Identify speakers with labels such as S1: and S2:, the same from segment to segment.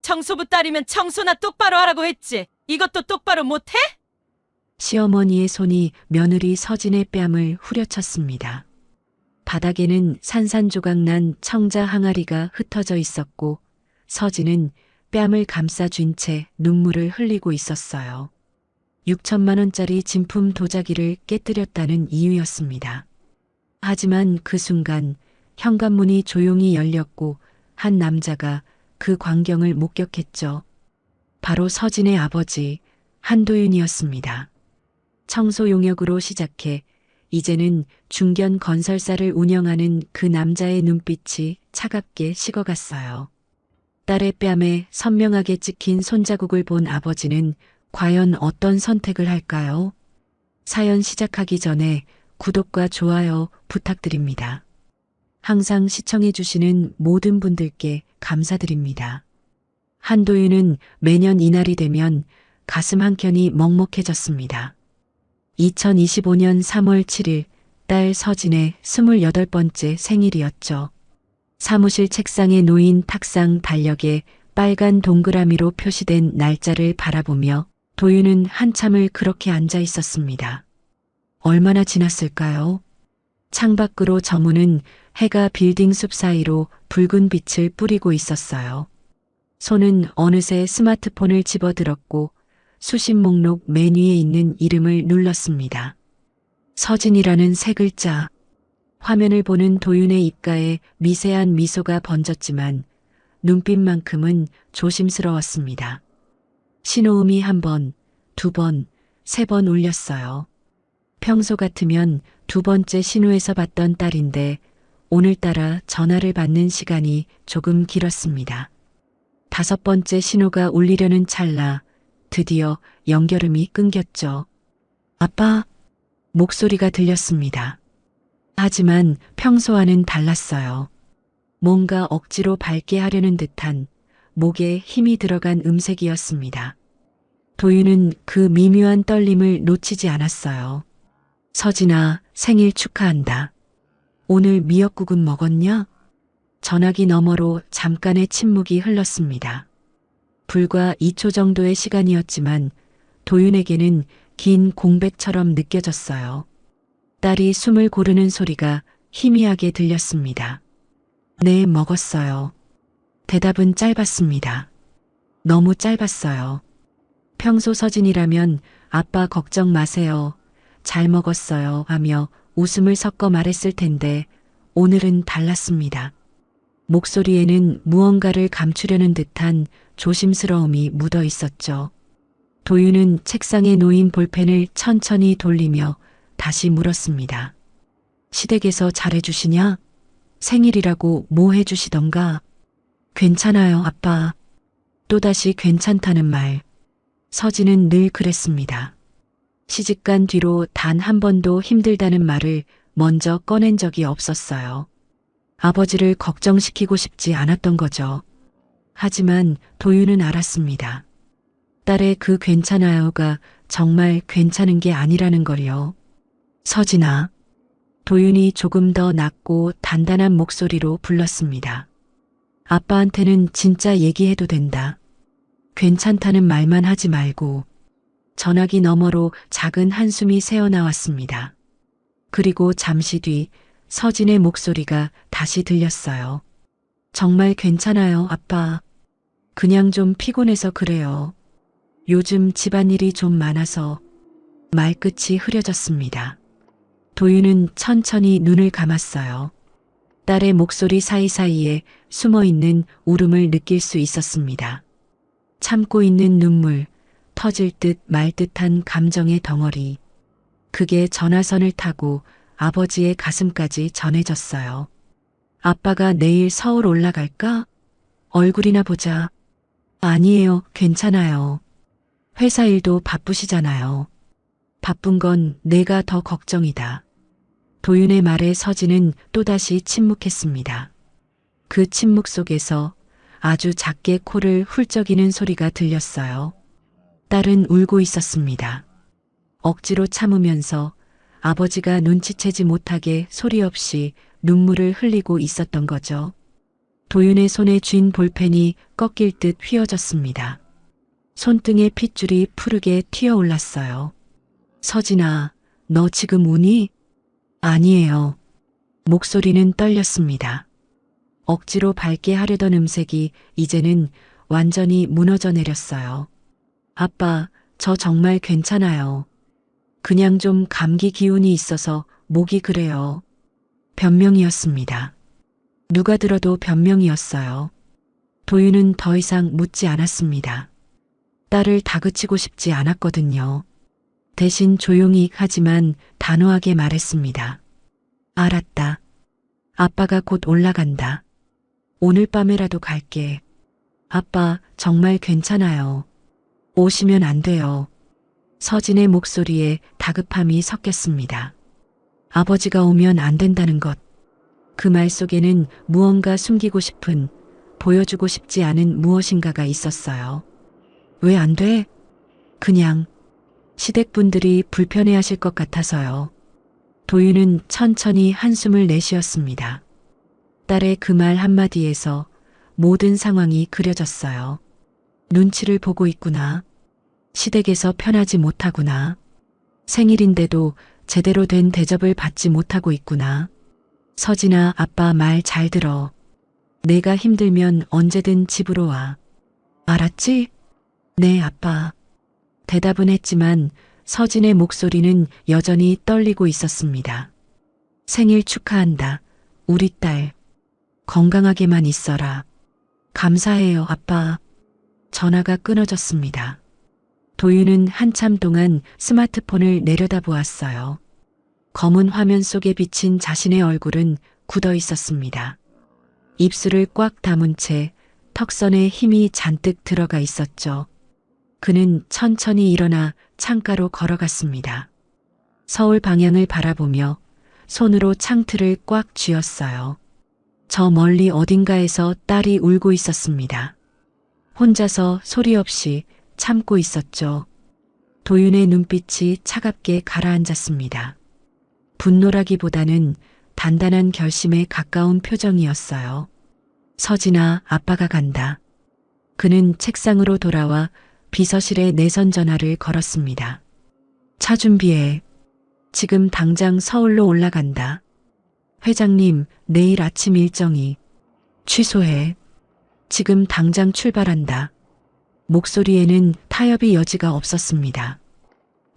S1: 청소부 딸이면 청소나 똑바로 하라고 했지. 이것도 똑바로 못해?
S2: 시어머니의 손이 며느리 서진의 뺨을 후려쳤습니다. 바닥에는 산산조각난 청자 항아리가 흩어져 있었고 서진은 뺨을 감싸쥔 채 눈물을 흘리고 있었어요. 6천만 원짜리 진품 도자기를 깨뜨렸다는 이유였습니다. 하지만 그 순간 현관문이 조용히 열렸고 한 남자가 그 광경을 목격했죠. 바로 서진의 아버지 한도윤이었습니다. 청소 용역으로 시작해 이제는 중견 건설사를 운영하는 그 남자의 눈빛이 차갑게 식어갔어요. 딸의 뺨에 선명하게 찍힌 손자국을 본 아버지는 과연 어떤 선택을 할까요? 사연 시작하기 전에 구독과 좋아요 부탁드립니다. 항상 시청해주시는 모든 분들께 감사드립니다. 한도윤은 매년 이날이 되면 가슴 한켠이 먹먹해졌습니다. 2025년 3월 7일 딸 서진의 28번째 생일이었죠. 사무실 책상에 놓인 탁상 달력에 빨간 동그라미로 표시된 날짜를 바라보며 도윤은 한참을 그렇게 앉아 있었습니다. 얼마나 지났을까요? 창밖으로 저무는 해가 빌딩 숲 사이로 붉은 빛을 뿌리고 있었어요. 손은 어느새 스마트폰을 집어들었고 수신 목록 맨 위에 있는 이름을 눌렀습니다. 서진이라는 세 글자. 화면을 보는 도윤의 입가에 미세한 미소가 번졌지만 눈빛만큼은 조심스러웠습니다. 신호음이 한 번, 두 번, 세 번 울렸어요. 평소 같으면 두 번째 신호에서 받던 딸인데 오늘따라 전화를 받는 시간이 조금 길었습니다. 다섯 번째 신호가 울리려는 찰나 드디어 연결음이 끊겼죠. 아빠, 목소리가 들렸습니다. 하지만 평소와는 달랐어요. 뭔가 억지로 밝게 하려는 듯한 목에 힘이 들어간 음색이었습니다. 도윤은 그 미묘한 떨림을 놓치지 않았어요. 서진아, 생일 축하한다. 오늘 미역국은 먹었냐? 전화기 너머로 잠깐의 침묵이 흘렀습니다. 불과 2초 정도의 시간이었지만 도윤에게는 긴 공백처럼 느껴졌어요. 딸이 숨을 고르는 소리가 희미하게 들렸습니다. 네, 먹었어요. 대답은 짧았습니다. 너무 짧았어요. 평소 서진이라면 아빠 걱정 마세요. 잘 먹었어요 하며 웃음을 섞어 말했을 텐데 오늘은 달랐습니다. 목소리에는 무언가를 감추려는 듯한 조심스러움이 묻어 있었죠. 도윤은 책상에 놓인 볼펜을 천천히 돌리며 다시 물었습니다. 시댁에서 잘해주시냐? 생일이라고 뭐 해주시던가? 괜찮아요, 아빠. 또다시 괜찮다는 말. 서진은 늘 그랬습니다. 시집간 뒤로 단 한 번도 힘들다는 말을 먼저 꺼낸 적이 없었어요. 아버지를 걱정시키고 싶지 않았던 거죠. 하지만 도윤은 알았습니다. 딸의 그 괜찮아요가 정말 괜찮은 게 아니라는 걸요. 서진아. 도윤이 조금 더 낮고 단단한 목소리로 불렀습니다. 아빠한테는 진짜 얘기해도 된다. 괜찮다는 말만 하지 말고. 전화기 너머로 작은 한숨이 새어나왔습니다. 그리고 잠시 뒤 서진의 목소리가 다시 들렸어요. 정말 괜찮아요, 아빠. 그냥 좀 피곤해서 그래요. 요즘 집안일이 좀 많아서. 말끝이 흐려졌습니다. 도윤은 천천히 눈을 감았어요. 딸의 목소리 사이사이에 숨어있는 울음을 느낄 수 있었습니다. 참고 있는 눈물, 터질 듯 말 듯한 감정의 덩어리. 그게 전화선을 타고 아버지의 가슴까지 전해졌어요. 아빠가 내일 서울 올라갈까? 얼굴이나 보자. 아니에요, 괜찮아요. 회사 일도 바쁘시잖아요. 바쁜 건 내가 더 걱정이다. 도윤의 말에 서진은 또다시 침묵했습니다. 그 침묵 속에서 아주 작게 코를 훌쩍이는 소리가 들렸어요. 딸은 울고 있었습니다. 억지로 참으면서 아버지가 눈치채지 못하게 소리 없이 눈물을 흘리고 있었던 거죠. 도윤의 손에 쥔 볼펜이 꺾일 듯 휘어졌습니다. 손등에 핏줄이 푸르게 튀어올랐어요. 서진아, 너 지금 우니? 아니에요. 목소리는 떨렸습니다. 억지로 밝게 하려던 음색이 이제는 완전히 무너져 내렸어요. 아빠, 저 정말 괜찮아요. 그냥 좀 감기 기운이 있어서 목이 그래요. 변명이었습니다. 누가 들어도 변명이었어요. 도윤은 더 이상 묻지 않았습니다. 딸을 다그치고 싶지 않았거든요. 대신 조용히 하지만 단호하게 말했습니다. 알았다. 아빠가 곧 올라간다. 오늘 밤에라도 갈게. 아빠, 정말 괜찮아요. 오시면 안 돼요. 서진의 목소리에 다급함이 섞였습니다. 아버지가 오면 안 된다는 것. 그 말 속에는 무언가 숨기고 싶은, 보여주고 싶지 않은 무엇인가가 있었어요. 왜 안 돼? 그냥 시댁분들이 불편해하실 것 같아서요. 도윤은 천천히 한숨을 내쉬었습니다. 딸의 그 말 한마디에서 모든 상황이 그려졌어요. 눈치를 보고 있구나. 시댁에서 편하지 못하구나. 생일인데도 제대로 된 대접을 받지 못하고 있구나. 서진아, 아빠 말 잘 들어. 내가 힘들면 언제든 집으로 와. 알았지? 네, 아빠. 대답은 했지만 서진의 목소리는 여전히 떨리고 있었습니다. 생일 축하한다. 우리 딸. 건강하게만 있어라. 감사해요, 아빠. 전화가 끊어졌습니다. 도윤은 한참 동안 스마트폰을 내려다보았어요. 검은 화면 속에 비친 자신의 얼굴은 굳어 있었습니다. 입술을 꽉 다문 채 턱선에 힘이 잔뜩 들어가 있었죠. 그는 천천히 일어나 창가로 걸어갔습니다. 서울 방향을 바라보며 손으로 창틀을 꽉 쥐었어요. 저 멀리 어딘가에서 딸이 울고 있었습니다. 혼자서 소리 없이 참고 있었죠. 도윤의 눈빛이 차갑게 가라앉았습니다. 분노라기보다는 단단한 결심에 가까운 표정이었어요. 서진아, 아빠가 간다. 그는 책상으로 돌아와 비서실에 내선 전화를 걸었습니다. 차 준비해. 지금 당장 서울로 올라간다. 회장님, 내일 아침 일정이. 취소해. 지금 당장 출발한다. 목소리에는 타협의 여지가 없었습니다.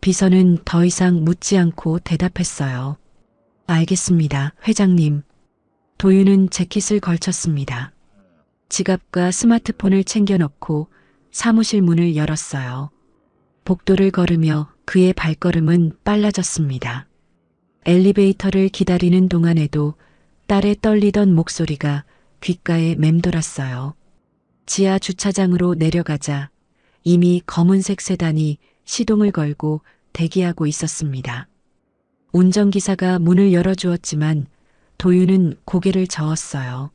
S2: 비서는 더 이상 묻지 않고 대답했어요. 알겠습니다, 회장님. 도윤은 재킷을 걸쳤습니다. 지갑과 스마트폰을 챙겨넣고 사무실 문을 열었어요. 복도를 걸으며 그의 발걸음은 빨라졌습니다. 엘리베이터를 기다리는 동안에도 딸의 떨리던 목소리가 귓가에 맴돌았어요. 지하 주차장으로 내려가자 이미 검은색 세단이 시동을 걸고 대기하고 있었습니다. 운전기사가 문을 열어주었지만 도윤은 고개를 저었어요.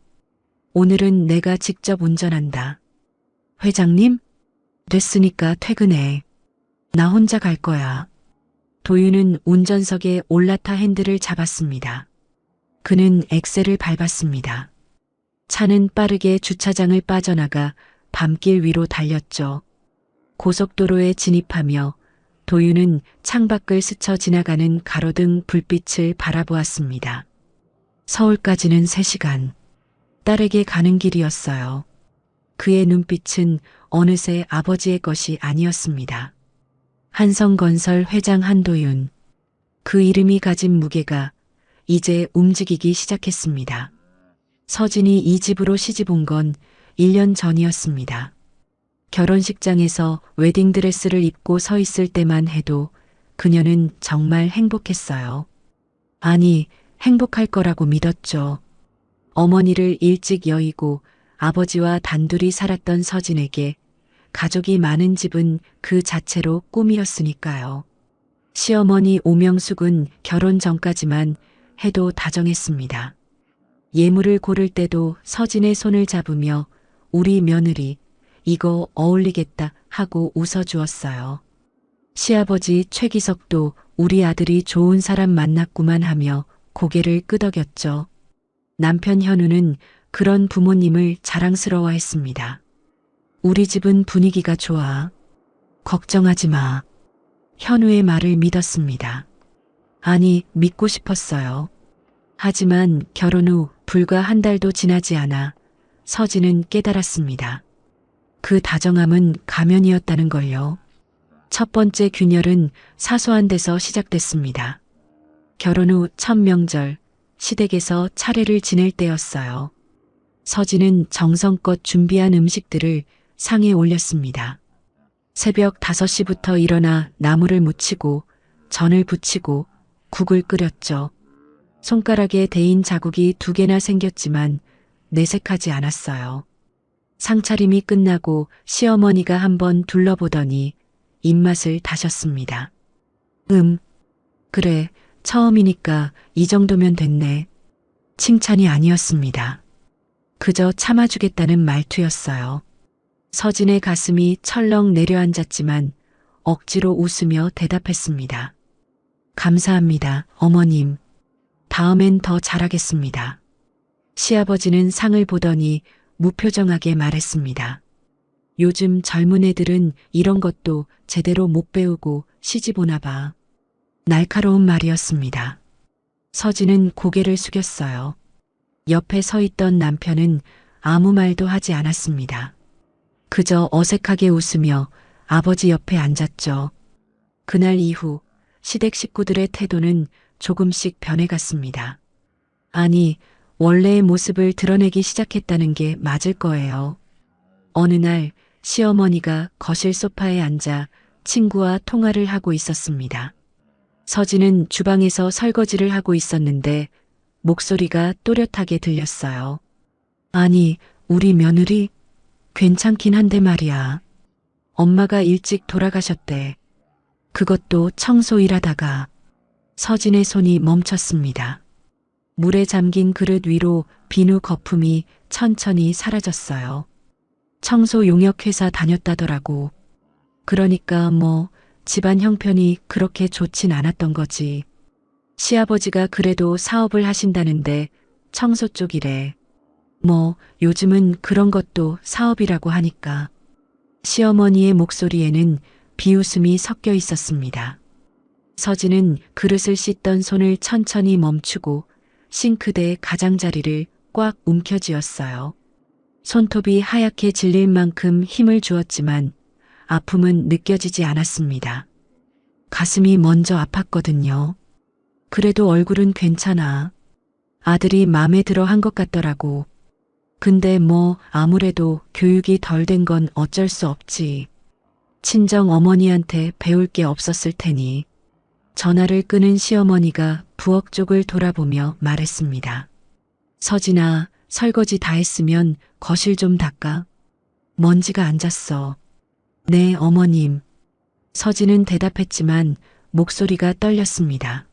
S2: 오늘은 내가 직접 운전한다. 회장님? 됐으니까 퇴근해. 나 혼자 갈 거야. 도윤은 운전석에 올라타 핸들을 잡았습니다. 그는 엑셀을 밟았습니다. 차는 빠르게 주차장을 빠져나가 밤길 위로 달렸죠. 고속도로에 진입하며 도윤은 창밖을 스쳐 지나가는 가로등 불빛을 바라보았습니다. 서울까지는 3시간. 딸에게 가는 길이었어요. 그의 눈빛은 어느새 아버지의 것이 아니었습니다. 한성건설 회장 한도윤. 그 이름이 가진 무게가 이제 움직이기 시작했습니다. 서진이 이 집으로 시집 온 건 1년 전이었습니다. 결혼식장에서 웨딩드레스를 입고 서 있을 때만 해도 그녀는 정말 행복했어요. 아니, 행복할 거라고 믿었죠. 어머니를 일찍 여의고 아버지와 단둘이 살았던 서진에게 가족이 많은 집은 그 자체로 꿈이었으니까요. 시어머니 오명숙은 결혼 전까지만 해도 다정했습니다. 예물을 고를 때도 서진의 손을 잡으며 우리 며느리 이거 어울리겠다 하고 웃어주었어요. 시아버지 최기석도 우리 아들이 좋은 사람 만났구만 하며 고개를 끄덕였죠. 남편 현우는 그런 부모님을 자랑스러워했습니다. 우리 집은 분위기가 좋아. 걱정하지 마. 현우의 말을 믿었습니다. 아니, 믿고 싶었어요. 하지만 결혼 후 불과 한 달도 지나지 않아 서진은 깨달았습니다. 그 다정함은 가면이었다는 걸요. 첫 번째 균열은 사소한 데서 시작됐습니다. 결혼 후 첫 명절, 시댁에서 차례를 지낼 때였어요. 서진은 정성껏 준비한 음식들을 상에 올렸습니다. 새벽 5시부터 일어나 나물을 무치고 전을 부치고 국을 끓였죠. 손가락에 데인 자국이 2개나 생겼지만 내색하지 않았어요. 상차림이 끝나고 시어머니가 한번 둘러보더니 입맛을 다셨습니다. 그래, 처음이니까 이 정도면 됐네. 칭찬이 아니었습니다. 그저 참아주겠다는 말투였어요. 서진의 가슴이 철렁 내려앉았지만 억지로 웃으며 대답했습니다. 감사합니다, 어머님. 다음엔 더 잘하겠습니다. 시아버지는 상을 보더니 무표정하게 말했습니다. 요즘 젊은 애들은 이런 것도 제대로 못 배우고 시집 오나 봐. 날카로운 말이었습니다. 서진은 고개를 숙였어요. 옆에 서 있던 남편은 아무 말도 하지 않았습니다. 그저 어색하게 웃으며 아버지 옆에 앉았죠. 그날 이후 시댁 식구들의 태도는 조금씩 변해갔습니다. 아니, 원래의 모습을 드러내기 시작했다는 게 맞을 거예요. 어느 날 시어머니가 거실 소파에 앉아 친구와 통화를 하고 있었습니다. 서진은 주방에서 설거지를 하고 있었는데 목소리가 또렷하게 들렸어요. 아니, 우리 며느리 괜찮긴 한데 말이야. 엄마가 일찍 돌아가셨대. 그것도 청소 일하다가. 서진의 손이 멈췄습니다. 물에 잠긴 그릇 위로 비누 거품이 천천히 사라졌어요. 청소 용역 회사 다녔다더라고. 그러니까 뭐 집안 형편이 그렇게 좋진 않았던 거지. 시아버지가 그래도 사업을 하신다는데 청소 쪽이래. 뭐 요즘은 그런 것도 사업이라고 하니까. 시어머니의 목소리에는 비웃음이 섞여 있었습니다. 서진은 그릇을 씻던 손을 천천히 멈추고 싱크대의 가장자리를 꽉 움켜쥐었어요. 손톱이 하얗게 질릴 만큼 힘을 주었지만 아픔은 느껴지지 않았습니다. 가슴이 먼저 아팠거든요. 그래도 얼굴은 괜찮아. 아들이 마음에 들어 한 것 같더라고. 근데 뭐 아무래도 교육이 덜 된 건 어쩔 수 없지. 친정 어머니한테 배울 게 없었을 테니. 전화를 끊은 시어머니가 부엌 쪽을 돌아보며 말했습니다. 서진아, 설거지 다 했으면 거실 좀 닦아. 먼지가 앉았어. 네, 어머님. 서진은 대답했지만 목소리가 떨렸습니다.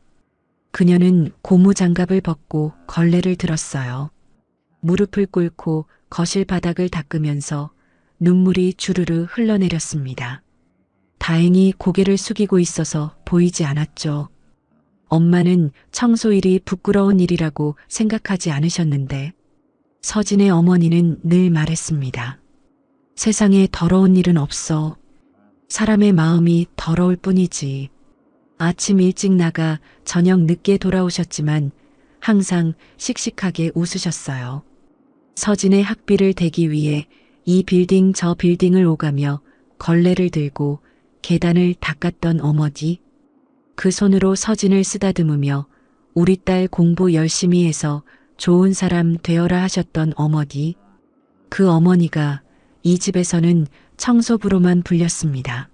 S2: 그녀는 고무장갑을 벗고 걸레를 들었어요. 무릎을 꿇고 거실 바닥을 닦으면서 눈물이 주르르 흘러내렸습니다. 다행히 고개를 숙이고 있어서 보이지 않았죠. 엄마는 청소일이 부끄러운 일이라고 생각하지 않으셨는데 서진의 어머니는 늘 말했습니다. 세상에 더러운 일은 없어. 사람의 마음이 더러울 뿐이지. 아침 일찍 나가 저녁 늦게 돌아오셨지만 항상 씩씩하게 웃으셨어요. 서진의 학비를 대기 위해 이 빌딩 저 빌딩을 오가며 걸레를 들고 계단을 닦았던 어머니. 그 손으로 서진을 쓰다듬으며 우리 딸 공부 열심히 해서 좋은 사람 되어라 하셨던 어머니. 그 어머니가 이 집에서는 청소부로만 불렸습니다.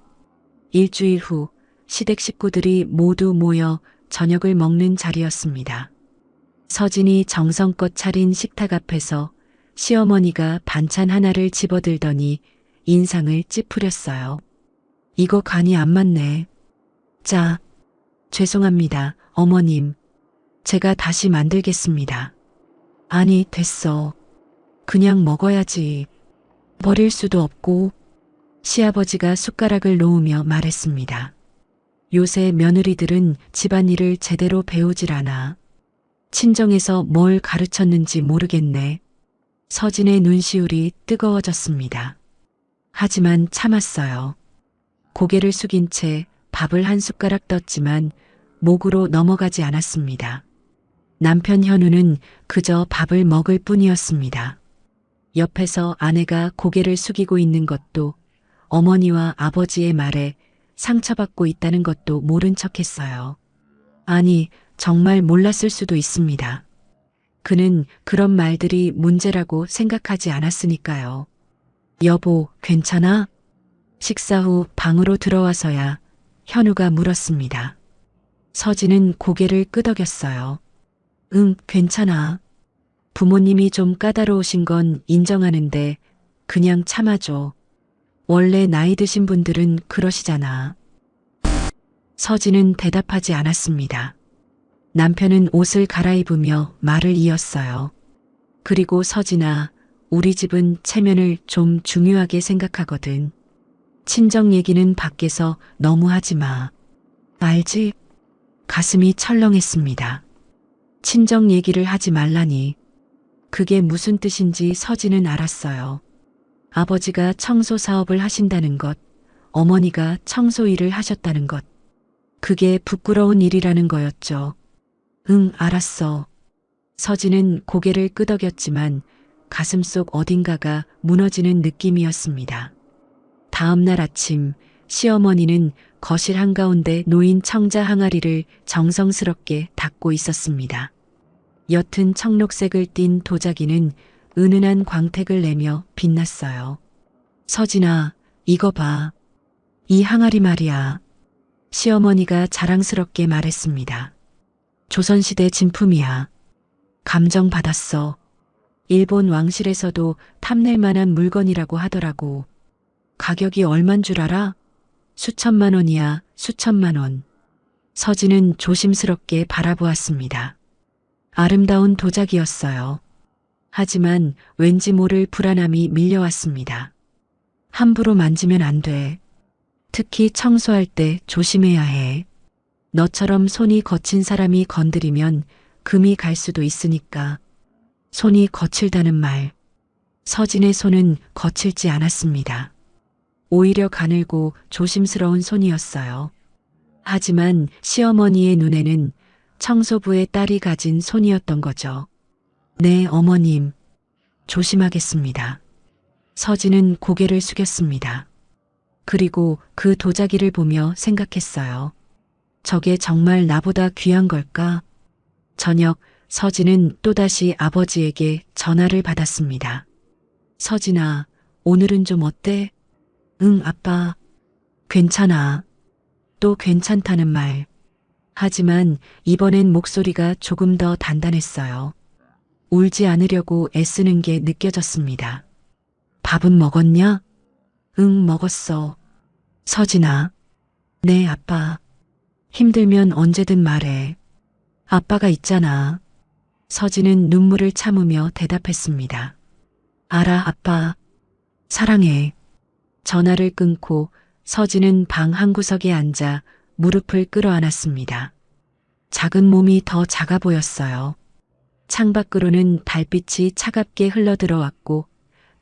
S2: 일주일 후 시댁 식구들이 모두 모여 저녁을 먹는 자리였습니다. 서진이 정성껏 차린 식탁 앞에서 시어머니가 반찬 하나를 집어들더니 인상을 찌푸렸어요. 이거 간이 안 맞네. 자, 죄송합니다, 어머님. 제가 다시 만들겠습니다. 아니, 됐어. 그냥 먹어야지. 버릴 수도 없고. 시아버지가 숟가락을 놓으며 말했습니다. 요새 며느리들은 집안일을 제대로 배우질 않아. 친정에서 뭘 가르쳤는지 모르겠네. 서진의 눈시울이 뜨거워졌습니다. 하지만 참았어요. 고개를 숙인 채 밥을 한 숟가락 떴지만 목으로 넘어가지 않았습니다. 남편 현우는 그저 밥을 먹을 뿐이었습니다. 옆에서 아내가 고개를 숙이고 있는 것도 어머니와 아버지의 말에 상처받고 있다는 것도 모른 척했어요. 아니, 정말 몰랐을 수도 있습니다. 그는 그런 말들이 문제라고 생각하지 않았으니까요. 여보, 괜찮아? 식사 후 방으로 들어와서야 현우가 물었습니다. 서진은 고개를 끄덕였어요. 응, 괜찮아. 부모님이 좀 까다로우신 건 인정하는데 그냥 참아줘. 원래 나이 드신 분들은 그러시잖아. 서진은 대답하지 않았습니다. 남편은 옷을 갈아입으며 말을 이었어요. 그리고 서진아, 우리 집은 체면을 좀 중요하게 생각하거든. 친정 얘기는 밖에서 너무 하지 마. 알지? 가슴이 철렁했습니다. 친정 얘기를 하지 말라니. 그게 무슨 뜻인지 서진은 알았어요. 아버지가 청소 사업을 하신다는 것, 어머니가 청소 일을 하셨다는 것. 그게 부끄러운 일이라는 거였죠. 응, 알았어. 서진은 고개를 끄덕였지만 가슴속 어딘가가 무너지는 느낌이었습니다. 다음 날 아침 시어머니는 거실 한가운데 놓인 청자 항아리를 정성스럽게 닦고 있었습니다. 옅은 청록색을 띤 도자기는 은은한 광택을 내며 빛났어요. 서진아, 이거 봐. 이 항아리 말이야. 시어머니가 자랑스럽게 말했습니다. 조선시대 진품이야. 감정받았어. 일본 왕실에서도 탐낼 만한 물건이라고 하더라고. 가격이 얼만 줄 알아? 수천만 원이야, 수천만 원. 서진은 조심스럽게 바라보았습니다. 아름다운 도자기였어요. 하지만 왠지 모를 불안함이 밀려왔습니다. 함부로 만지면 안 돼. 특히 청소할 때 조심해야 해. 너처럼 손이 거친 사람이 건드리면 금이 갈 수도 있으니까. 손이 거칠다는 말. 서진의 손은 거칠지 않았습니다. 오히려 가늘고 조심스러운 손이었어요. 하지만 시어머니의 눈에는 청소부의 딸이 가진 손이었던 거죠. 네, 어머님. 조심하겠습니다. 서진은 고개를 숙였습니다. 그리고 그 도자기를 보며 생각했어요. 저게 정말 나보다 귀한 걸까? 저녁 서진은 또다시 아버지에게 전화를 받았습니다. 서진아, 오늘은 좀 어때? 응, 아빠. 괜찮아. 또 괜찮다는 말. 하지만 이번엔 목소리가 조금 더 단단했어요. 울지 않으려고 애쓰는 게 느껴졌습니다. 밥은 먹었냐? 응, 먹었어. 서진아. 네, 아빠. 힘들면 언제든 말해. 아빠가 있잖아. 서진은 눈물을 참으며 대답했습니다. 알아, 아빠. 사랑해. 전화를 끊고 서진은 방 한구석에 앉아 무릎을 끌어안았습니다. 작은 몸이 더 작아 보였어요. 창밖으로는 달빛이 차갑게 흘러들어왔고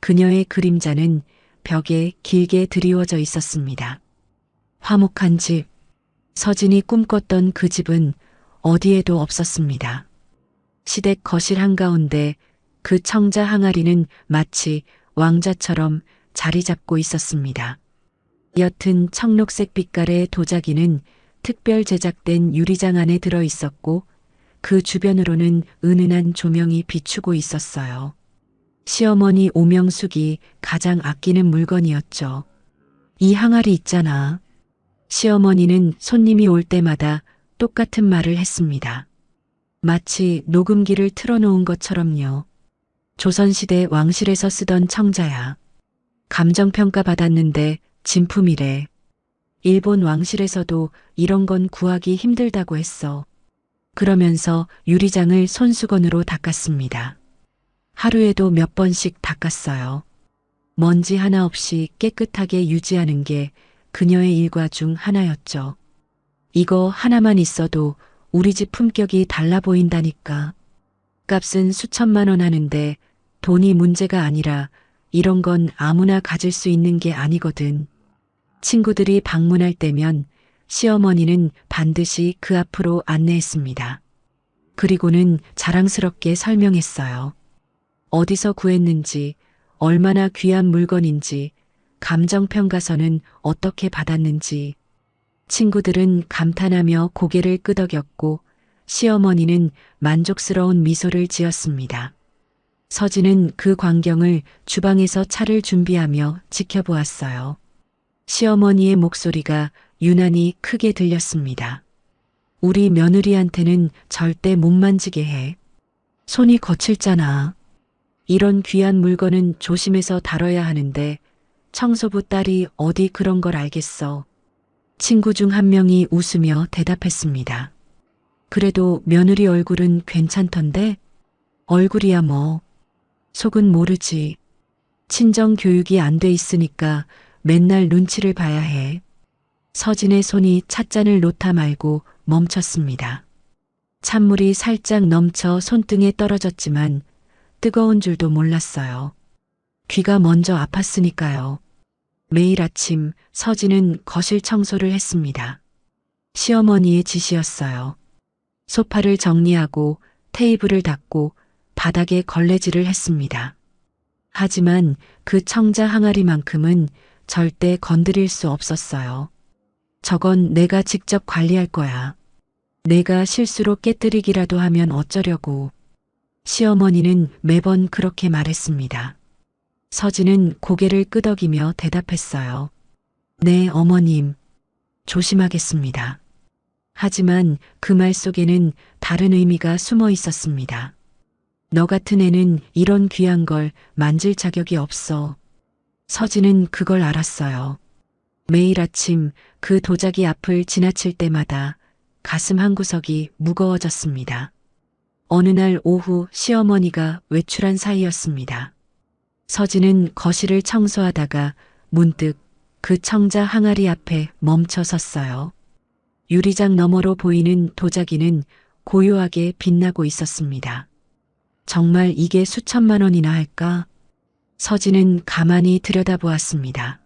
S2: 그녀의 그림자는 벽에 길게 드리워져 있었습니다. 화목한 집. 서진이 꿈꿨던 그 집은 어디에도 없었습니다. 시댁 거실 한가운데 그 청자 항아리는 마치 왕자처럼 자리 잡고 있었습니다. 옅은 청록색 빛깔의 도자기는 특별 제작된 유리장 안에 들어 있었고 그 주변으로는 은은한 조명이 비추고 있었어요. 시어머니 오명숙이 가장 아끼는 물건이었죠. 이 항아리 있잖아. 시어머니는 손님이 올 때마다 똑같은 말을 했습니다. 마치 녹음기를 틀어놓은 것처럼요. 조선시대 왕실에서 쓰던 청자야. 감정평가 받았는데 진품이래. 일본 왕실에서도 이런 건 구하기 힘들다고 했어. 그러면서 유리장을 손수건으로 닦았습니다. 하루에도 몇 번씩 닦았어요. 먼지 하나 없이 깨끗하게 유지하는 게 그녀의 일과 중 하나였죠. 이거 하나만 있어도 우리 집 품격이 달라 보인다니까. 값은 수천만 원 하는데 돈이 문제가 아니라 이런 건 아무나 가질 수 있는 게 아니거든. 친구들이 방문할 때면 시어머니는 반드시 그 앞으로 안내했습니다. 그리고는 자랑스럽게 설명했어요. 어디서 구했는지, 얼마나 귀한 물건인지, 감정평가서는 어떻게 받았는지. 친구들은 감탄하며 고개를 끄덕였고 시어머니는 만족스러운 미소를 지었습니다. 서진은 그 광경을 주방에서 차를 준비하며 지켜보았어요. 시어머니의 목소리가 유난히 크게 들렸습니다. 우리 며느리한테는 절대 못 만지게 해. 손이 거칠잖아. 이런 귀한 물건은 조심해서 다뤄야 하는데 청소부 딸이 어디 그런 걸 알겠어. 친구 중 한 명이 웃으며 대답했습니다. 그래도 며느리 얼굴은 괜찮던데? 얼굴이야 뭐. 속은 모르지. 친정 교육이 안 돼 있으니까 맨날 눈치를 봐야 해. 서진의 손이 찻잔을 놓다 말고 멈췄습니다. 찬물이 살짝 넘쳐 손등에 떨어졌지만 뜨거운 줄도 몰랐어요. 귀가 먼저 아팠으니까요. 매일 아침 서진은 거실 청소를 했습니다. 시어머니의 지시였어요. 소파를 정리하고 테이블을 닦고 바닥에 걸레질을 했습니다. 하지만 그 청자 항아리만큼은 절대 건드릴 수 없었어요. 저건 내가 직접 관리할 거야. 내가 실수로 깨뜨리기라도 하면 어쩌려고. 시어머니는 매번 그렇게 말했습니다. 서진은 고개를 끄덕이며 대답했어요. 네, 어머님. 조심하겠습니다. 하지만 그 말 속에는 다른 의미가 숨어 있었습니다. 너 같은 애는 이런 귀한 걸 만질 자격이 없어. 서진은 그걸 알았어요. 매일 아침 그 도자기 앞을 지나칠 때마다 가슴 한구석이 무거워졌습니다. 어느 날 오후 시어머니가 외출한 사이였습니다. 서진은 거실을 청소하다가 문득 그 청자 항아리 앞에 멈춰 섰어요. 유리장 너머로 보이는 도자기는 고요하게 빛나고 있었습니다. 정말 이게 수천만 원이나 할까? 서진은 가만히 들여다보았습니다.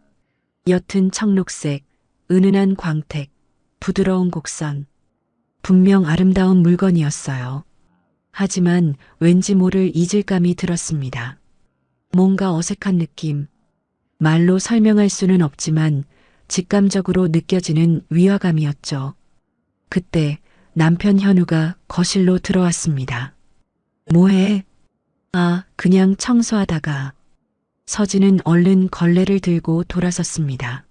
S2: 옅은 청록색, 은은한 광택, 부드러운 곡선. 분명 아름다운 물건이었어요. 하지만 왠지 모를 이질감이 들었습니다. 뭔가 어색한 느낌. 말로 설명할 수는 없지만 직감적으로 느껴지는 위화감이었죠. 그때 남편 현우가 거실로 들어왔습니다. 뭐해? 아, 그냥 청소하다가. 서진은 얼른 걸레를 들고 돌아섰습니다.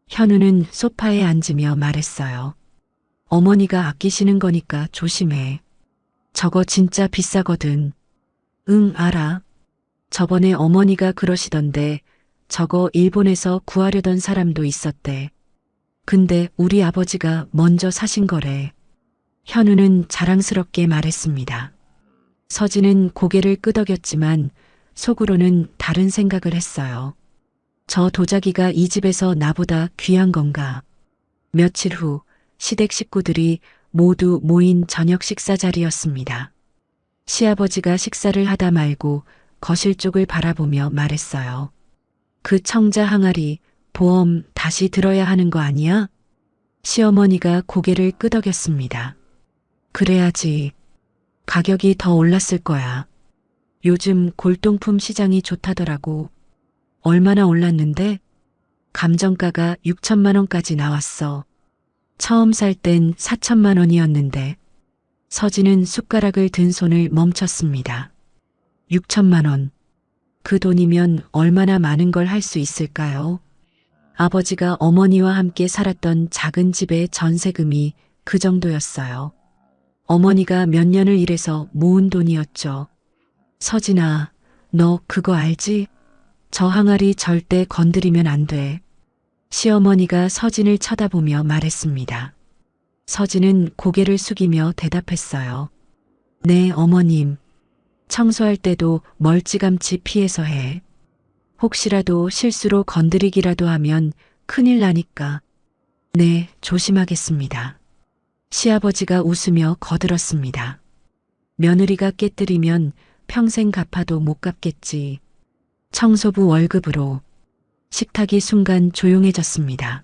S2: 현우는 소파에 앉으며 말했어요. 어머니가 아끼시는 거니까 조심해. 저거 진짜 비싸거든. 응, 알아. 저번에 어머니가 그러시던데 저거 일본에서 구하려던 사람도 있었대. 근데 우리 아버지가 먼저 사신 거래. 현우는 자랑스럽게 말했습니다. 서진은 고개를 끄덕였지만 속으로는 다른 생각을 했어요. 저 도자기가 이 집에서 나보다 귀한 건가? 며칠 후 시댁 식구들이 모두 모인 저녁 식사 자리였습니다. 시아버지가 식사를 하다 말고 거실 쪽을 바라보며 말했어요. 그 청자 항아리 보험 다시 들어야 하는 거 아니야? 시어머니가 고개를 끄덕였습니다. 그래야지. 가격이 더 올랐을 거야. 요즘 골동품 시장이 좋다더라고. 얼마나 올랐는데? 감정가가 6천만 원까지 나왔어. 처음 살 땐 4천만 원이었는데. 서진은 숟가락을 든 손을 멈췄습니다. 6천만 원. 그 돈이면 얼마나 많은 걸 할 수 있을까요? 아버지가 어머니와 함께 살았던 작은 집의 전세금이 그 정도였어요. 어머니가 몇 년을 일해서 모은 돈이었죠. 서진아, 너 그거 알지? 저 항아리 절대 건드리면 안 돼. 시어머니가 서진을 쳐다보며 말했습니다. 서진은 고개를 숙이며 대답했어요. 네, 어머님. 청소할 때도 멀찌감치 피해서 해. 혹시라도 실수로 건드리기라도 하면 큰일 나니까. 네, 조심하겠습니다. 시아버지가 웃으며 거들었습니다. 며느리가 깨뜨리면 평생 갚아도 못 갚겠지. 청소부 월급으로. 식탁이 순간 조용해졌습니다.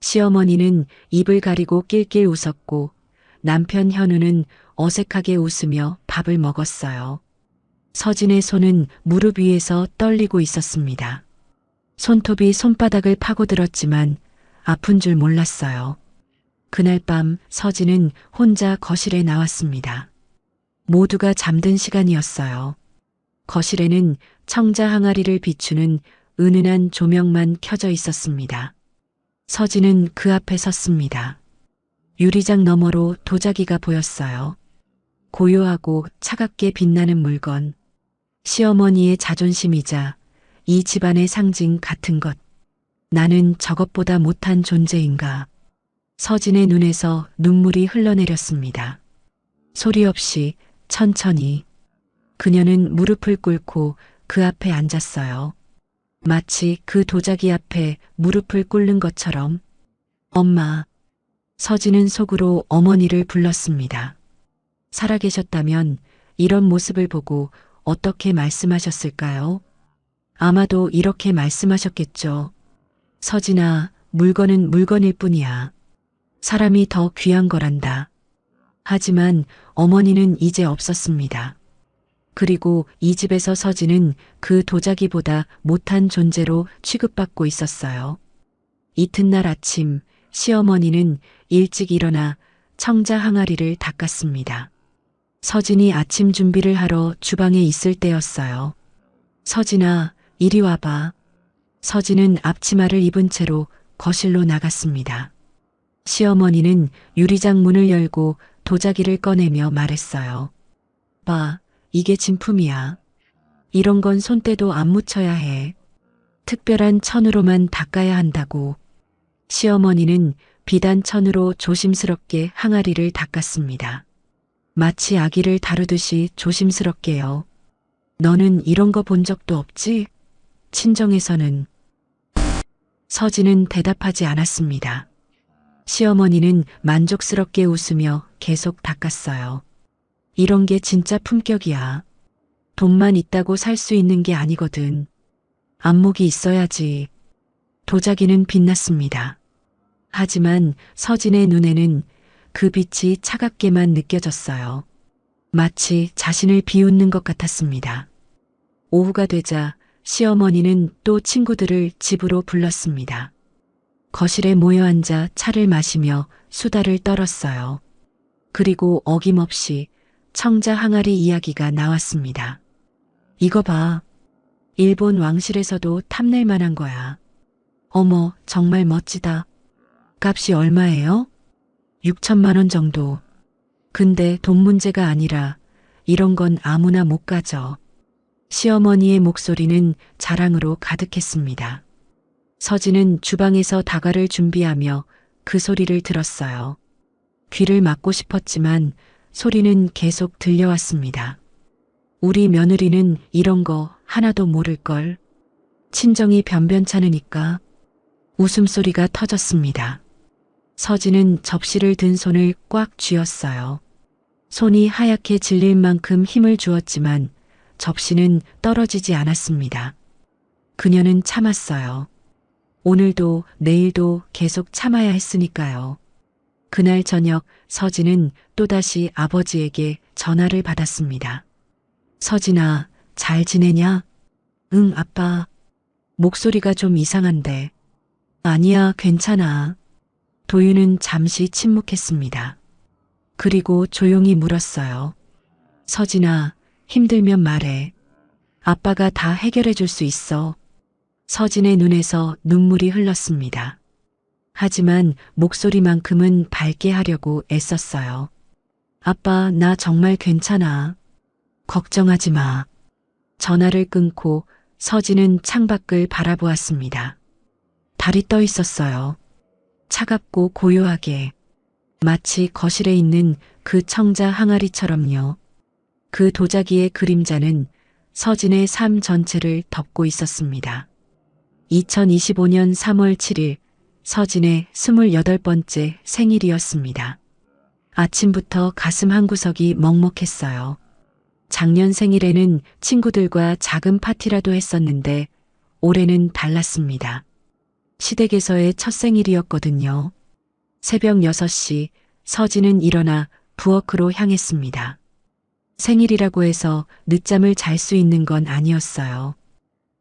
S2: 시어머니는 입을 가리고 낄낄 웃었고 남편 현우는 어색하게 웃으며 밥을 먹었어요. 서진의 손은 무릎 위에서 떨리고 있었습니다. 손톱이 손바닥을 파고들었지만 아픈 줄 몰랐어요. 그날 밤 서진은 혼자 거실에 나왔습니다. 모두가 잠든 시간이었어요. 거실에는 청자 항아리를 비추는 은은한 조명만 켜져 있었습니다. 서진은 그 앞에 섰습니다. 유리장 너머로 도자기가 보였어요. 고요하고 차갑게 빛나는 물건. 시어머니의 자존심이자 이 집안의 상징 같은 것. 나는 저것보다 못한 존재인가. 서진의 눈에서 눈물이 흘러내렸습니다. 소리 없이 천천히. 그녀는 무릎을 꿇고 그 앞에 앉았어요. 마치 그 도자기 앞에 무릎을 꿇는 것처럼. 엄마. 서진은 속으로 어머니를 불렀습니다. 살아계셨다면 이런 모습을 보고 어떻게 말씀하셨을까요? 아마도 이렇게 말씀하셨겠죠. 서진아, 물건은 물건일 뿐이야. 사람이 더 귀한 거란다. 하지만 어머니는 이제 없었습니다. 그리고 이 집에서 서진은 그 도자기보다 못한 존재로 취급받고 있었어요. 이튿날 아침 시어머니는 일찍 일어나 청자 항아리를 닦았습니다. 서진이 아침 준비를 하러 주방에 있을 때였어요. 서진아, 이리 와봐. 서진은 앞치마를 입은 채로 거실로 나갔습니다. 시어머니는 유리장 문을 열고 도자기를 꺼내며 말했어요. 봐, 이게 진품이야. 이런 건 손때도 안 묻혀야 해. 특별한 천으로만 닦아야 한다고. 시어머니는 비단 천으로 조심스럽게 항아리를 닦았습니다. 마치 아기를 다루듯이 조심스럽게요. 너는 이런 거 본 적도 없지? 친정에서는. 서진은 대답하지 않았습니다. 시어머니는 만족스럽게 웃으며 계속 닦았어요. 이런 게 진짜 품격이야. 돈만 있다고 살 수 있는 게 아니거든. 안목이 있어야지. 도자기는 빛났습니다. 하지만 서진의 눈에는 그 빛이 차갑게만 느껴졌어요. 마치 자신을 비웃는 것 같았습니다. 오후가 되자 시어머니는 또 친구들을 집으로 불렀습니다. 거실에 모여 앉아 차를 마시며 수다를 떨었어요. 그리고 어김없이 청자 항아리 이야기가 나왔습니다. 이거 봐. 일본 왕실에서도 탐낼 만한 거야. 어머, 정말 멋지다. 값이 얼마예요? 6천만 원 정도. 근데 돈 문제가 아니라 이런 건 아무나 못 가져. 시어머니의 목소리는 자랑으로 가득했습니다. 서진은 주방에서 다과를 준비하며 그 소리를 들었어요. 귀를 막고 싶었지만 소리는 계속 들려왔습니다. 우리 며느리는 이런 거 하나도 모를걸. 친정이 변변찮으니까. 웃음소리가 터졌습니다. 서진은 접시를 든 손을 꽉 쥐었어요. 손이 하얗게 질릴 만큼 힘을 주었지만 접시는 떨어지지 않았습니다. 그녀는 참았어요. 오늘도 내일도 계속 참아야 했으니까요. 그날 저녁 서진은 또다시 아버지에게 전화를 받았습니다. 서진아, 잘 지내냐? 응, 아빠. 목소리가 좀 이상한데. 아니야, 괜찮아. 도윤은 잠시 침묵했습니다. 그리고 조용히 물었어요. 서진아, 힘들면 말해. 아빠가 다 해결해 줄 수 있어. 서진의 눈에서 눈물이 흘렀습니다. 하지만 목소리만큼은 밝게 하려고 애썼어요. 아빠, 나 정말 괜찮아. 걱정하지 마. 전화를 끊고 서진은 창밖을 바라보았습니다. 달이 떠 있었어요. 차갑고 고요하게. 마치 거실에 있는 그 청자 항아리처럼요. 그 도자기의 그림자는 서진의 삶 전체를 덮고 있었습니다. 2025년 3월 7일 서진의 28번째 생일이었습니다. 아침부터 가슴 한구석이 먹먹했어요. 작년 생일에는 친구들과 작은 파티라도 했었는데 올해는 달랐습니다. 시댁에서의 첫 생일이었거든요. 새벽 6시 서진은 일어나 부엌으로 향했습니다. 생일이라고 해서 늦잠을 잘 수 있는 건 아니었어요.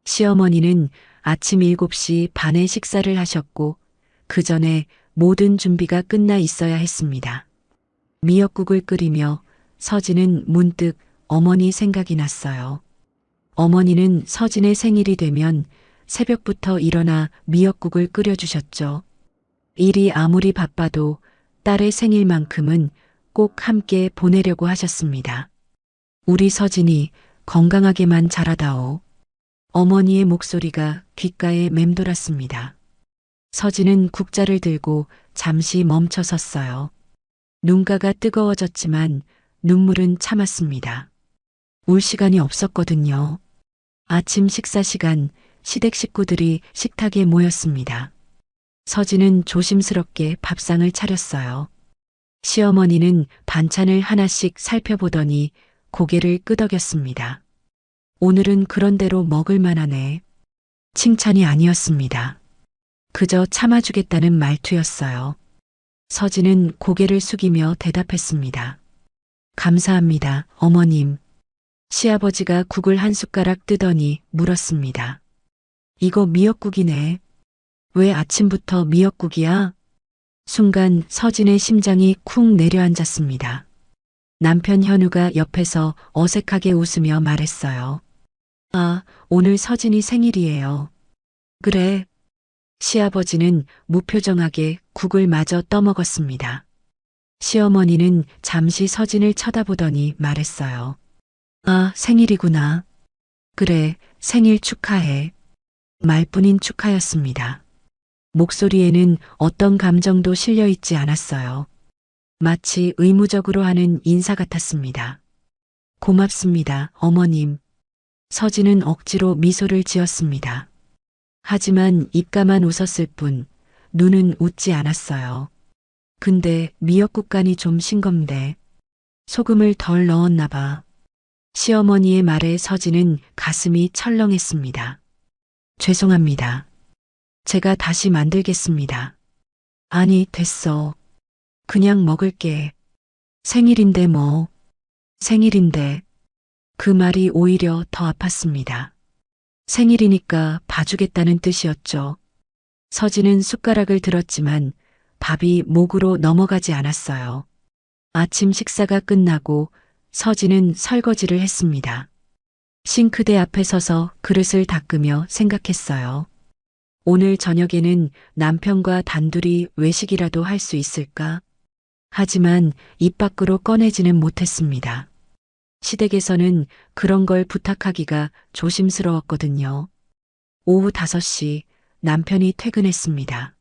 S2: 시어머니는 아침 7시 반에 식사를 하셨고 그 전에 모든 준비가 끝나 있어야 했습니다. 미역국을 끓이며 서진은 문득 어머니 생각이 났어요. 어머니는 서진의 생일이 되면 새벽부터 일어나 미역국을 끓여주셨죠. 일이 아무리 바빠도 딸의 생일만큼은 꼭 함께 보내려고 하셨습니다. 우리 서진이 건강하게만 자라다오. 어머니의 목소리가 귓가에 맴돌았습니다. 서진은 국자를 들고 잠시 멈춰 섰어요. 눈가가 뜨거워졌지만 눈물은 참았습니다. 울 시간이 없었거든요. 아침 식사 시간 시댁 식구들이 식탁에 모였습니다. 서진은 조심스럽게 밥상을 차렸어요. 시어머니는 반찬을 하나씩 살펴보더니 고개를 끄덕였습니다. 오늘은 그런대로 먹을 만하네. 칭찬이 아니었습니다. 그저 참아주겠다는 말투였어요. 서진은 고개를 숙이며 대답했습니다. 감사합니다, 어머님. 시아버지가 국을 한 숟가락 뜨더니 물었습니다. 이거 미역국이네. 왜 아침부터 미역국이야? 순간 서진의 심장이 쿵 내려앉았습니다. 남편 현우가 옆에서 어색하게 웃으며 말했어요. 아, 오늘 서진이 생일이에요. 그래. 시아버지는 무표정하게 국을 마저 떠먹었습니다. 시어머니는 잠시 서진을 쳐다보더니 말했어요. 아, 생일이구나. 그래, 생일 축하해. 말뿐인 축하였습니다. 목소리에는 어떤 감정도 실려 있지 않았어요. 마치 의무적으로 하는 인사 같았습니다. 고맙습니다, 어머님. 서진은 억지로 미소를 지었습니다. 하지만 입가만 웃었을 뿐 눈은 웃지 않았어요. 근데 미역국 간이 좀 싱겁네. 소금을 덜 넣었나 봐. 시어머니의 말에 서진은 가슴이 철렁했습니다. 죄송합니다. 제가 다시 만들겠습니다. 아니, 됐어. 그냥 먹을게. 생일인데 뭐. 생일인데. 그 말이 오히려 더 아팠습니다. 생일이니까 봐주겠다는 뜻이었죠. 서진은 숟가락을 들었지만 밥이 목으로 넘어가지 않았어요. 아침 식사가 끝나고 서진은 설거지를 했습니다. 싱크대 앞에 서서 그릇을 닦으며 생각했어요. 오늘 저녁에는 남편과 단둘이 외식이라도 할 수 있을까? 하지만 입 밖으로 꺼내지는 못했습니다. 시댁에서는 그런 걸 부탁하기가 조심스러웠거든요. 오후 5시 남편이 퇴근했습니다.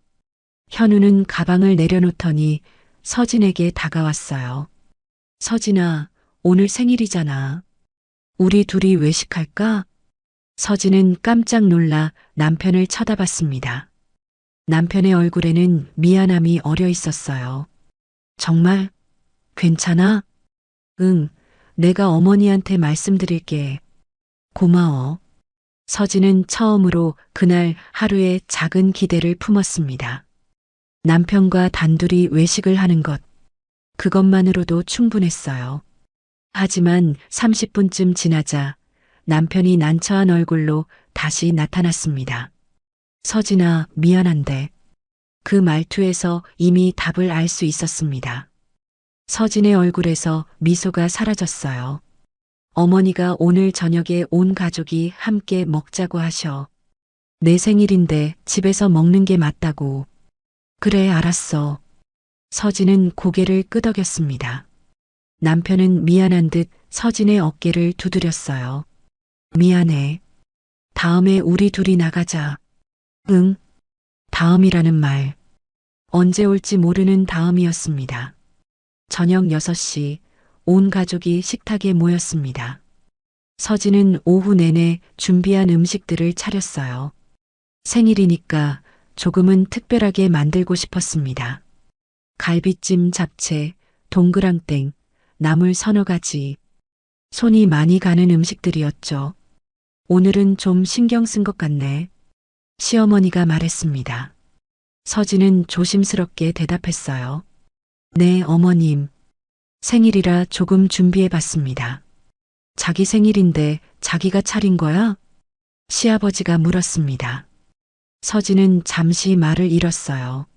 S2: 현우는 가방을 내려놓더니 서진에게 다가왔어요. 서진아, 오늘 생일이잖아. 우리 둘이 외식할까? 서진은 깜짝 놀라 남편을 쳐다봤습니다. 남편의 얼굴에는 미안함이 어려 있었어요. 정말? 괜찮아? 응, 내가 어머니한테 말씀드릴게. 고마워. 서진은 처음으로 그날 하루에 작은 기대를 품었습니다. 남편과 단둘이 외식을 하는 것, 그것만으로도 충분했어요. 하지만 30분쯤 지나자 남편이 난처한 얼굴로 다시 나타났습니다. 서진아, 미안한데. 그 말투에서 이미 답을 알 수 있었습니다. 서진의 얼굴에서 미소가 사라졌어요. 어머니가 오늘 저녁에 온 가족이 함께 먹자고 하셔. 내 생일인데 집에서 먹는 게 맞다고. 그래, 알았어. 서진은 고개를 끄덕였습니다. 남편은 미안한 듯 서진의 어깨를 두드렸어요. 미안해. 다음에 우리 둘이 나가자. 응. 다음이라는 말. 언제 올지 모르는 다음이었습니다. 저녁 6시 온 가족이 식탁에 모였습니다. 서진은 오후 내내 준비한 음식들을 차렸어요. 생일이니까 조금은 특별하게 만들고 싶었습니다. 갈비찜, 잡채, 동그랑땡, 나물 서너 가지. 손이 많이 가는 음식들이었죠. 오늘은 좀 신경 쓴 것 같네. 시어머니가 말했습니다. 서진은 조심스럽게 대답했어요. 네, 어머님. 생일이라 조금 준비해 봤습니다. 자기 생일인데 자기가 차린 거야? 시아버지가 물었습니다. 서진은 잠시 말을 잃었어요.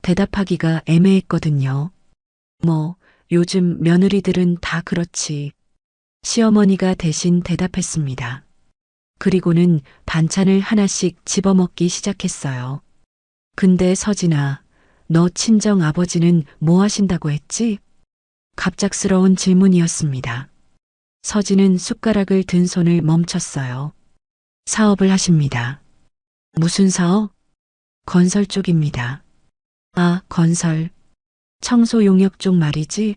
S2: 대답하기가 애매했거든요. 뭐, 요즘 며느리들은 다 그렇지. 시어머니가 대신 대답했습니다. 그리고는 반찬을 하나씩 집어먹기 시작했어요. 근데 서진아, 너 친정 아버지는 뭐 하신다고 했지? 갑작스러운 질문이었습니다. 서진은 숟가락을 든 손을 멈췄어요. 사업을 하십니다. 무슨 사업? 건설 쪽입니다. 아, 건설. 청소 용역 쪽 말이지?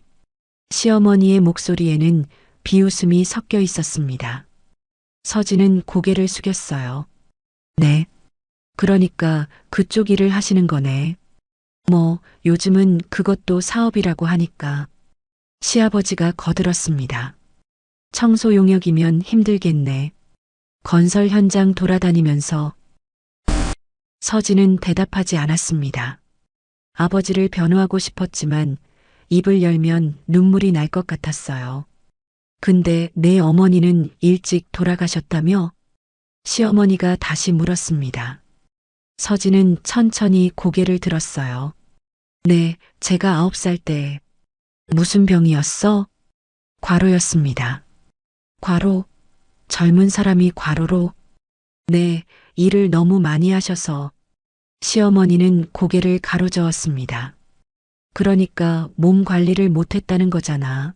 S2: 시어머니의 목소리에는 비웃음이 섞여 있었습니다. 서진은 고개를 숙였어요. 네. 그러니까 그쪽 일을 하시는 거네. 뭐, 요즘은 그것도 사업이라고 하니까. 시아버지가 거들었습니다. 청소 용역이면 힘들겠네. 건설 현장 돌아다니면서. 서진은 대답하지 않았습니다. 아버지를 변호하고 싶었지만 입을 열면 눈물이 날 것 같았어요. 근데 내 어머니는 일찍 돌아가셨다며? 시어머니가 다시 물었습니다. 서진은 천천히 고개를 들었어요. 네, 제가 9살 때. 무슨 병이었어? 과로였습니다. 과로? 젊은 사람이 과로로? 네, 일을 너무 많이 하셔서. 시어머니는 고개를 가로저었습니다. 그러니까 몸 관리를 못했다는 거잖아.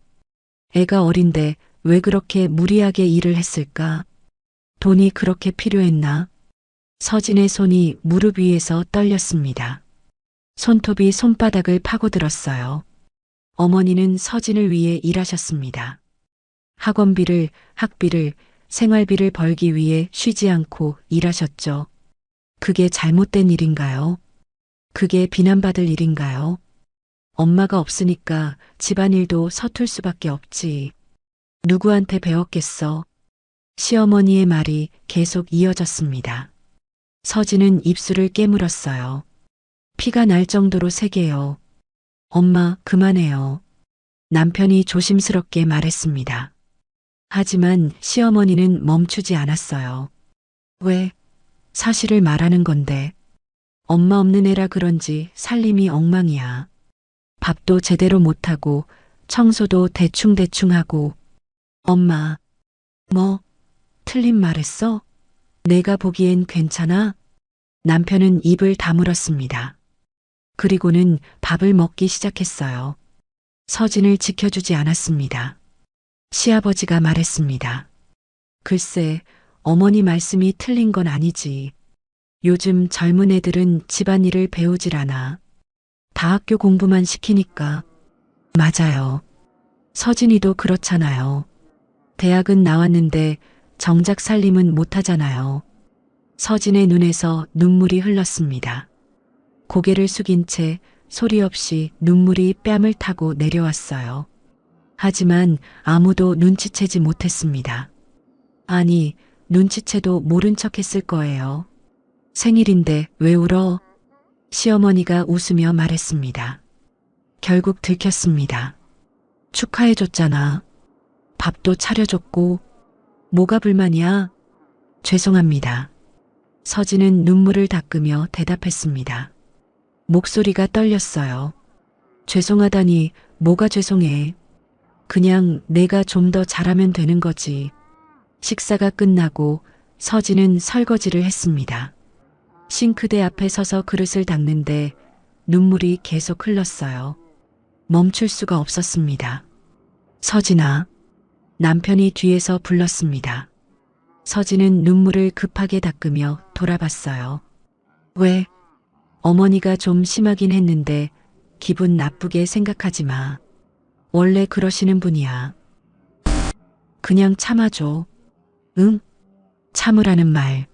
S2: 애가 어린데 왜 그렇게 무리하게 일을 했을까? 돈이 그렇게 필요했나? 서진의 손이 무릎 위에서 떨렸습니다. 손톱이 손바닥을 파고들었어요. 어머니는 서진을 위해 일하셨습니다. 학원비를, 학비를, 생활비를 벌기 위해 쉬지 않고 일하셨죠. 그게 잘못된 일인가요? 그게 비난받을 일인가요? 엄마가 없으니까 집안일도 서툴 수밖에 없지. 누구한테 배웠겠어? 시어머니의 말이 계속 이어졌습니다. 서진은 입술을 깨물었어요. 피가 날 정도로 세게요. 엄마, 그만해요. 남편이 조심스럽게 말했습니다. 하지만 시어머니는 멈추지 않았어요. 왜? 사실을 말하는 건데. 엄마 없는 애라 그런지 살림이 엉망이야. 밥도 제대로 못하고 청소도 대충대충 하고. 엄마, 뭐? 틀린 말했어? 내가 보기엔 괜찮아? 남편은 입을 다물었습니다. 그리고는 밥을 먹기 시작했어요. 서진을 지켜주지 않았습니다. 시아버지가 말했습니다. 글쎄, 어머니 말씀이 틀린 건 아니지. 요즘 젊은 애들은 집안일을 배우질 않아. 다 학교 공부만 시키니까. 맞아요. 서진이도 그렇잖아요. 대학은 나왔는데 정작 살림은 못하잖아요. 서진의 눈에서 눈물이 흘렀습니다. 고개를 숙인 채 소리 없이 눈물이 뺨을 타고 내려왔어요. 하지만 아무도 눈치채지 못했습니다. 아니, 눈치채도 모른 척 했을 거예요. 생일인데 왜 울어? 시어머니가 웃으며 말했습니다. 결국 들켰습니다. 축하해줬잖아. 밥도 차려줬고. 뭐가 불만이야? 죄송합니다. 서진은 눈물을 닦으며 대답했습니다. 목소리가 떨렸어요. 죄송하다니 뭐가 죄송해. 그냥 내가 좀 더 잘하면 되는 거지. 식사가 끝나고 서진은 설거지를 했습니다. 싱크대 앞에 서서 그릇을 닦는데 눈물이 계속 흘렀어요. 멈출 수가 없었습니다. 서진아. 남편이 뒤에서 불렀습니다. 서진은 눈물을 급하게 닦으며 돌아봤어요. 왜? 어머니가 좀 심하긴 했는데 기분 나쁘게 생각하지 마. 원래 그러시는 분이야. 그냥 참아줘. 응? 참으라는 말.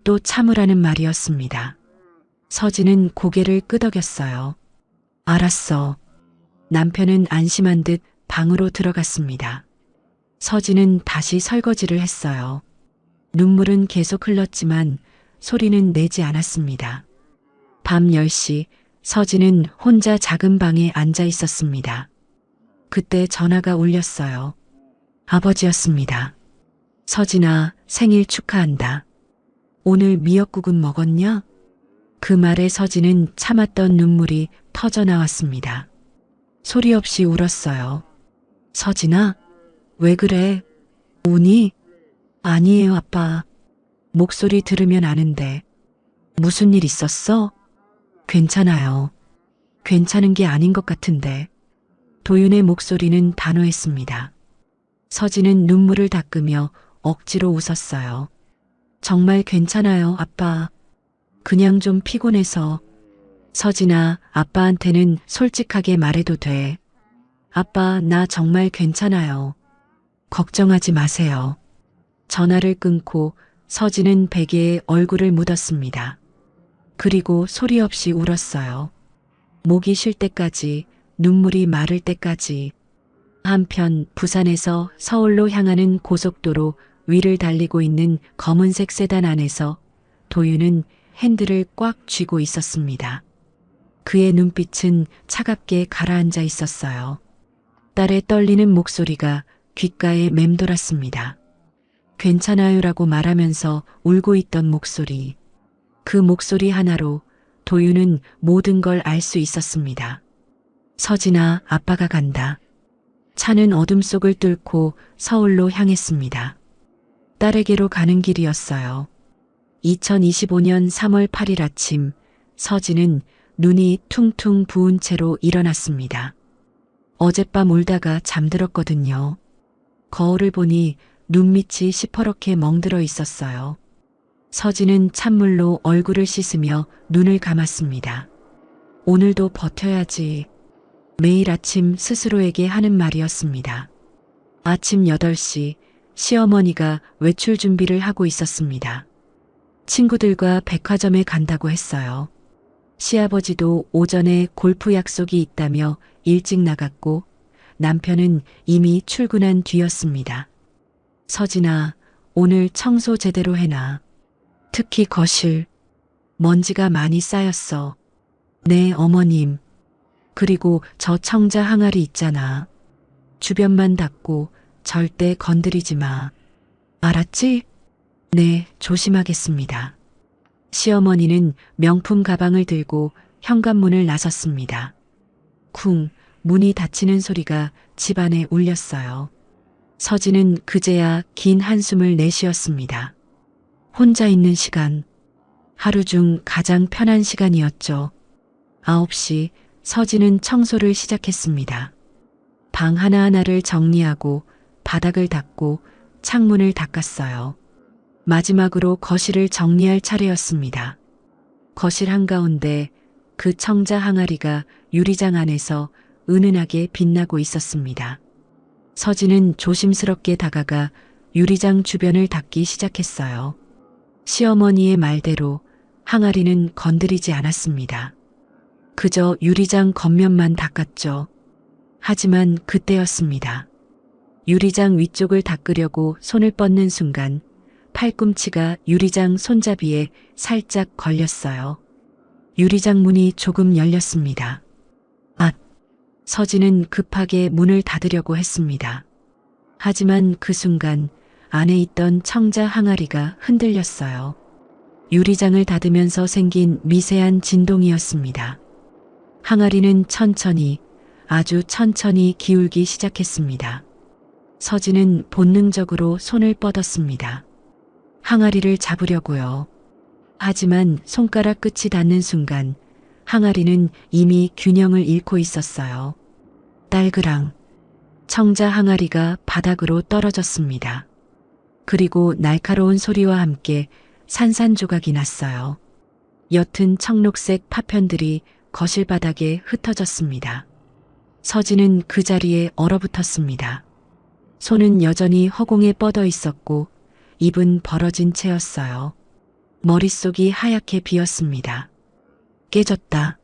S2: 또 참으라는 말이었습니다. 서진은 고개를 끄덕였어요. 알았어. 남편은 안심한 듯 방으로 들어갔습니다. 서진은 다시 설거지를 했어요. 눈물은 계속 흘렀지만 소리는 내지 않았습니다. 밤 10시 서진은 혼자 작은 방에 앉아 있었습니다. 그때 전화가 울렸어요. 아버지였습니다. 서진아, 생일 축하한다. 오늘 미역국은 먹었냐? 그 말에 서진은 참았던 눈물이 터져 나왔습니다. 소리 없이 울었어요. 서진아, 왜 그래? 우니? 아니에요, 아빠. 목소리 들으면 아는데. 무슨 일 있었어? 괜찮아요. 괜찮은 게 아닌 것 같은데. 도윤의 목소리는 단호했습니다. 서진은 눈물을 닦으며 억지로 웃었어요. 정말 괜찮아요, 아빠. 그냥 좀 피곤해서. 서진아, 아빠한테는 솔직하게 말해도 돼. 아빠, 나 정말 괜찮아요. 걱정하지 마세요. 전화를 끊고 서진은 베개에 얼굴을 묻었습니다. 그리고 소리 없이 울었어요. 목이 쉴 때까지, 눈물이 마를 때까지. 한편 부산에서 서울로 향하는 고속도로 위를 달리고 있는 검은색 세단 안에서 도윤은 핸들을 꽉 쥐고 있었습니다. 그의 눈빛은 차갑게 가라앉아 있었어요. 딸의 떨리는 목소리가 귓가에 맴돌았습니다. 괜찮아요라고 말하면서 울고 있던 목소리. 그 목소리 하나로 도윤은 모든 걸 알 수 있었습니다. 서진아, 아빠가 간다. 차는 어둠 속을 뚫고 서울로 향했습니다. 딸에게로 가는 길이었어요. 2025년 3월 8일 아침, 서진은 눈이 퉁퉁 부은 채로 일어났습니다. 어젯밤 울다가 잠들었거든요. 거울을 보니 눈밑이 시퍼렇게 멍들어 있었어요. 서진은 찬물로 얼굴을 씻으며 눈을 감았습니다. 오늘도 버텨야지. 매일 아침 스스로에게 하는 말이었습니다. 아침 8시 시어머니가 외출 준비를 하고 있었습니다. 친구들과 백화점에 간다고 했어요. 시아버지도 오전에 골프 약속이 있다며 일찍 나갔고 남편은 이미 출근한 뒤였습니다. 서진아, 오늘 청소 제대로 해놔. 특히 거실. 먼지가 많이 쌓였어. 네, 어머님. 그리고 저 청자 항아리 있잖아. 주변만 닦고 절대 건드리지 마. 알았지? 네, 조심하겠습니다. 시어머니는 명품 가방을 들고 현관문을 나섰습니다. 쿵, 문이 닫히는 소리가 집안에 울렸어요. 서진은 그제야 긴 한숨을 내쉬었습니다. 혼자 있는 시간, 하루 중 가장 편한 시간이었죠. 9시 서진은 청소를 시작했습니다. 방 하나하나를 정리하고 바닥을 닦고 창문을 닦았어요. 마지막으로 거실을 정리할 차례였습니다. 거실 한가운데 그 청자 항아리가 유리장 안에서 은은하게 빛나고 있었습니다. 서진은 조심스럽게 다가가 유리장 주변을 닦기 시작했어요. 시어머니의 말대로 항아리는 건드리지 않았습니다. 그저 유리장 겉면만 닦았죠. 하지만 그때였습니다. 유리장 위쪽을 닦으려고 손을 뻗는 순간 팔꿈치가 유리장 손잡이에 살짝 걸렸어요. 유리장 문이 조금 열렸습니다. 서진은 급하게 문을 닫으려고 했습니다. 하지만 그 순간 안에 있던 청자 항아리가 흔들렸어요. 유리장을 닫으면서 생긴 미세한 진동이었습니다. 항아리는 천천히, 아주 천천히 기울기 시작했습니다. 서진은 본능적으로 손을 뻗었습니다. 항아리를 잡으려고요. 하지만 손가락 끝이 닿는 순간 항아리는 이미 균형을 잃고 있었어요. 딸그랑 청자 항아리가 바닥으로 떨어졌습니다. 그리고 날카로운 소리와 함께 산산조각이 났어요. 옅은 청록색 파편들이 거실 바닥에 흩어졌습니다. 서진은 그 자리에 얼어붙었습니다. 손은 여전히 허공에 뻗어 있었고 입은 벌어진 채였어요. 머릿속이 하얗게 비었습니다. 깨졌다.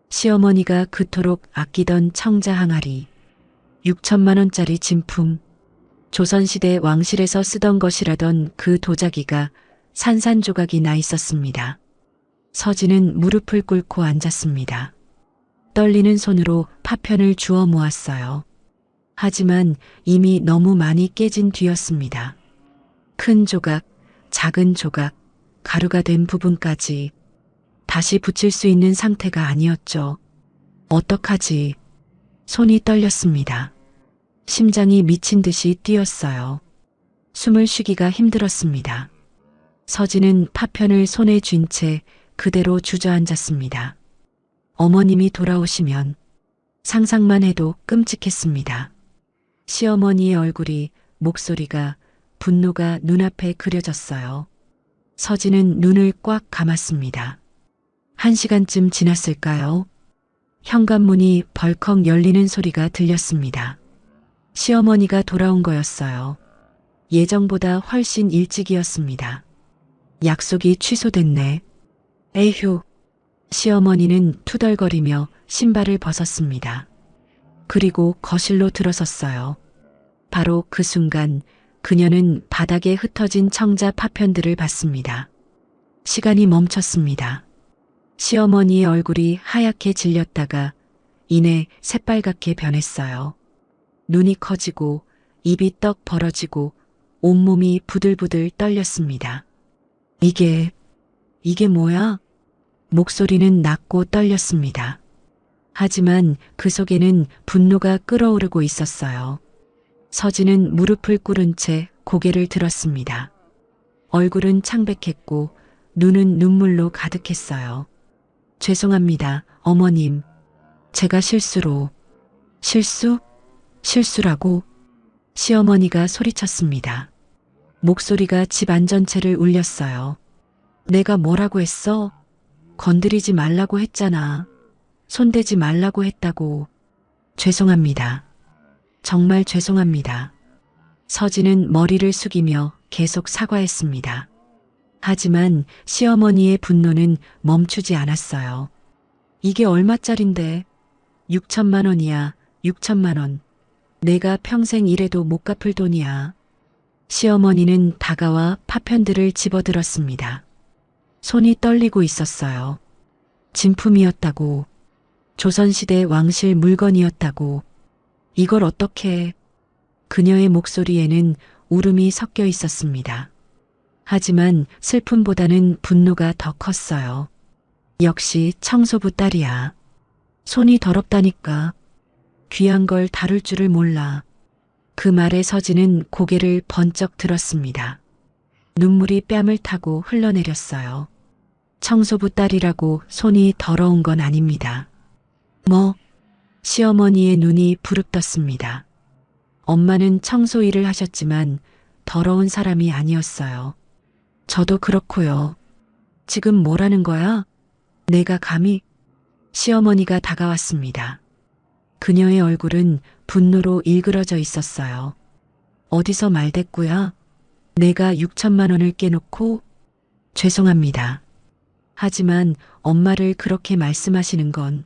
S2: 시어머니가 그토록 아끼던 청자 항아리. 6천만 원짜리 진품. 조선시대 왕실에서 쓰던 것이라던 그 도자기가 산산조각이 나 있었습니다. 서진은 무릎을 꿇고 앉았습니다. 떨리는 손으로 파편을 주워 모았어요. 하지만 이미 너무 많이 깨진 뒤였습니다. 큰 조각, 작은 조각, 가루가 된 부분까지 다시 붙일 수 있는 상태가 아니었죠. 어떡하지? 손이 떨렸습니다. 심장이 미친 듯이 뛰었어요. 숨을 쉬기가 힘들었습니다. 서진은 파편을 손에 쥔 채 그대로 주저앉았습니다. 어머님이 돌아오시면 상상만 해도 끔찍했습니다. 시어머니의 얼굴이, 목소리가, 분노가 눈앞에 그려졌어요. 서진은 눈을 꽉 감았습니다. 1시간쯤 지났을까요? 현관문이 벌컥 열리는 소리가 들렸습니다. 시어머니가 돌아온 거였어요. 예정보다 훨씬 일찍이었습니다. 약속이 취소됐네. 에휴. 시어머니는 투덜거리며 신발을 벗었습니다. 그리고 거실로 들어섰어요. 바로 그 순간 그녀는 바닥에 흩어진 청자 파편들을 봤습니다. 시간이 멈췄습니다. 시어머니의 얼굴이 하얗게 질렸다가 이내 새빨갛게 변했어요. 눈이 커지고 입이 떡 벌어지고 온몸이 부들부들 떨렸습니다. 이게 뭐야? 목소리는 낮고 떨렸습니다. 하지만 그 속에는 분노가 끓어오르고 있었어요. 서진은 무릎을 꿇은 채 고개를 들었습니다. 얼굴은 창백했고 눈은 눈물로 가득했어요. 죄송합니다, 어머님. 제가 실수로. 실수라고? 시어머니가 소리쳤습니다. 목소리가 집 안전체를 울렸어요. 내가 뭐라고 했어? 건드리지 말라고 했잖아. 손대지 말라고 했다고. 죄송합니다. 정말 죄송합니다. 서진은 머리를 숙이며 계속 사과했습니다. 하지만 시어머니의 분노는 멈추지 않았어요. 이게 얼마짜린데? 6천만 원이야, 6천만 원. 내가 평생 일해도 못 갚을 돈이야. 시어머니는 다가와 파편들을 집어들었습니다. 손이 떨리고 있었어요. 진품이었다고. 조선시대 왕실 물건이었다고. 이걸 어떻게... 그녀의 목소리에는 울음이 섞여 있었습니다. 하지만 슬픔보다는 분노가 더 컸어요. 역시 청소부 딸이야. 손이 더럽다니까. 귀한 걸 다룰 줄을 몰라. 그 말에 서진은 고개를 번쩍 들었습니다. 눈물이 뺨을 타고 흘러내렸어요. 청소부 딸이라고 손이 더러운 건 아닙니다. 뭐? 시어머니의 눈이 부릅떴습니다. 엄마는 청소 일을 하셨지만 더러운 사람이 아니었어요. 저도 그렇고요. 지금 뭐라는 거야? 내가 감히? 시어머니가 다가왔습니다. 그녀의 얼굴은 분노로 일그러져 있었어요. 어디서 말대꾸야? 내가 6천만 원을 깨놓고? 죄송합니다. 하지만 엄마를 그렇게 말씀하시는 건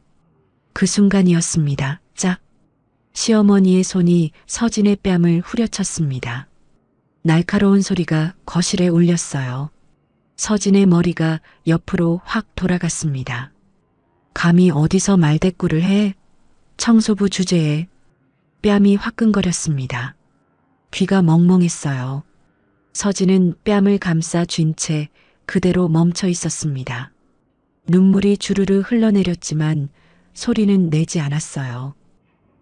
S2: 그 순간이었습니다. 짝. 시어머니의 손이 서진의 뺨을 후려쳤습니다. 날카로운 소리가 거실에 울렸어요. 서진의 머리가 옆으로 확 돌아갔습니다. 감히 어디서 말대꾸를 해? 청소부 주제에. 뺨이 화끈거렸습니다. 귀가 멍멍했어요. 서진은 뺨을 감싸 쥔 채 그대로 멈춰 있었습니다. 눈물이 주르르 흘러내렸지만 소리는 내지 않았어요.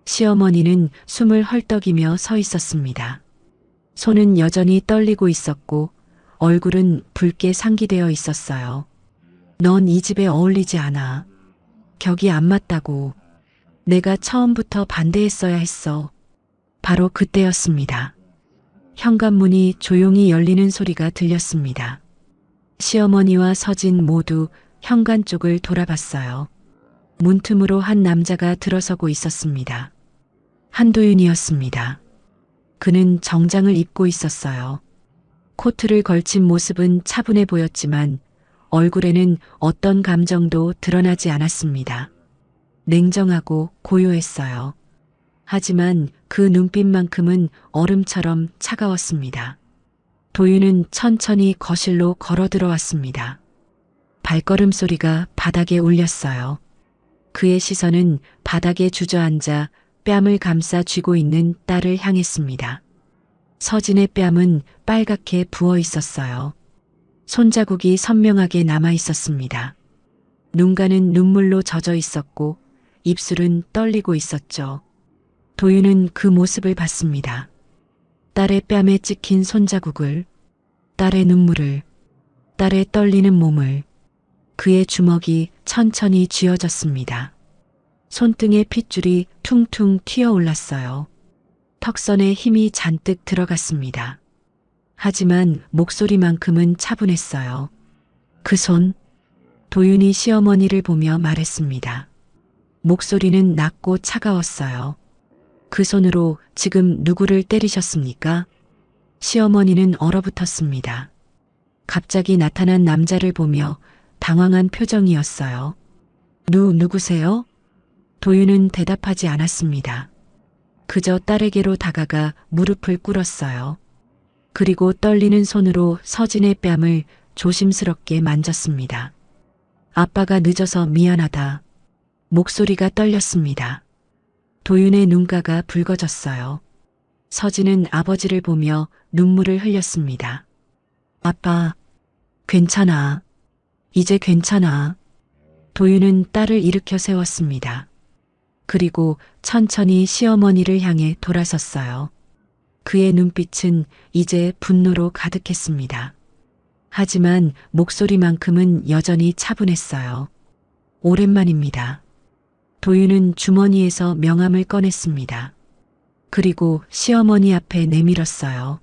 S2: 시어머니는 숨을 헐떡이며 서 있었습니다. 손은 여전히 떨리고 있었고 얼굴은 붉게 상기되어 있었어요. 넌 이 집에 어울리지 않아. 격이 안 맞다고. 내가 처음부터 반대했어야 했어. 바로 그때였습니다. 현관문이 조용히 열리는 소리가 들렸습니다. 시어머니와 서진 모두 현관 쪽을 돌아봤어요. 문틈으로 한 남자가 들어서고 있었습니다. 한도윤이었습니다. 그는 정장을 입고 있었어요. 코트를 걸친 모습은 차분해 보였지만 얼굴에는 어떤 감정도 드러나지 않았습니다. 냉정하고 고요했어요. 하지만 그 눈빛만큼은 얼음처럼 차가웠습니다. 도윤은 천천히 거실로 걸어 들어왔습니다. 발걸음 소리가 바닥에 울렸어요. 그의 시선은 바닥에 주저앉아 뺨을 감싸 쥐고 있는 딸을 향했습니다. 서진의 뺨은 빨갛게 부어 있었어요. 손자국이 선명하게 남아 있었습니다. 눈가는 눈물로 젖어 있었고 입술은 떨리고 있었죠. 도윤은 그 모습을 봤습니다. 딸의 뺨에 찍힌 손자국을, 딸의 눈물을, 딸의 떨리는 몸을. 그의 주먹이 천천히 쥐어졌습니다. 손등의 핏줄이 퉁퉁 튀어 올랐어요. 턱선에 힘이 잔뜩 들어갔습니다. 하지만 목소리만큼은 차분했어요. 그 손, 도윤이 시어머니를 보며 말했습니다. 목소리는 낮고 차가웠어요. 그 손으로 지금 누구를 때리셨습니까? 시어머니는 얼어붙었습니다. 갑자기 나타난 남자를 보며 당황한 표정이었어요. 누구세요? 도윤은 대답하지 않았습니다. 그저 딸에게로 다가가 무릎을 꿇었어요. 그리고 떨리는 손으로 서진의 뺨을 조심스럽게 만졌습니다. 아빠가 늦어서 미안하다. 목소리가 떨렸습니다. 도윤의 눈가가 붉어졌어요. 서진은 아버지를 보며 눈물을 흘렸습니다. 아빠, 괜찮아. 이제 괜찮아. 도윤은 딸을 일으켜 세웠습니다. 그리고 천천히 시어머니를 향해 돌아섰어요. 그의 눈빛은 이제 분노로 가득했습니다. 하지만 목소리만큼은 여전히 차분했어요. 오랜만입니다. 도윤은 주머니에서 명함을 꺼냈습니다. 그리고 시어머니 앞에 내밀었어요.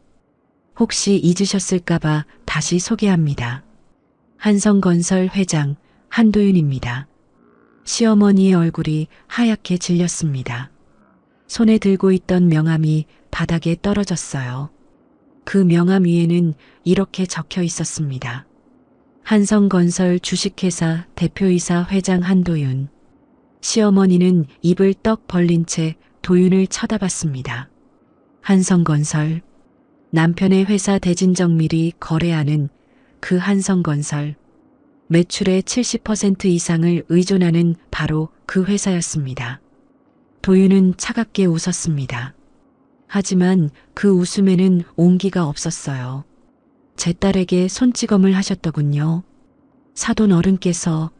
S2: 혹시 잊으셨을까봐 다시 소개합니다. 한성건설 회장 한도윤입니다. 시어머니의 얼굴이 하얗게 질렸습니다. 손에 들고 있던 명함이 바닥에 떨어졌어요. 그 명함 위에는 이렇게 적혀 있었습니다. 한성건설 주식회사 대표이사 회장 한도윤. 시어머니는 입을 떡 벌린 채 도윤을 쳐다봤습니다. 한성건설. 남편의 회사 대진정밀이 거래하는 그 한성건설. 매출의 70% 이상을 의존하는 바로 그 회사였습니다. 도윤은 차갑게 웃었습니다. 하지만 그 웃음에는 온기가 없었어요. 제 딸에게 손찌검을 하셨더군요. 사돈 어른께서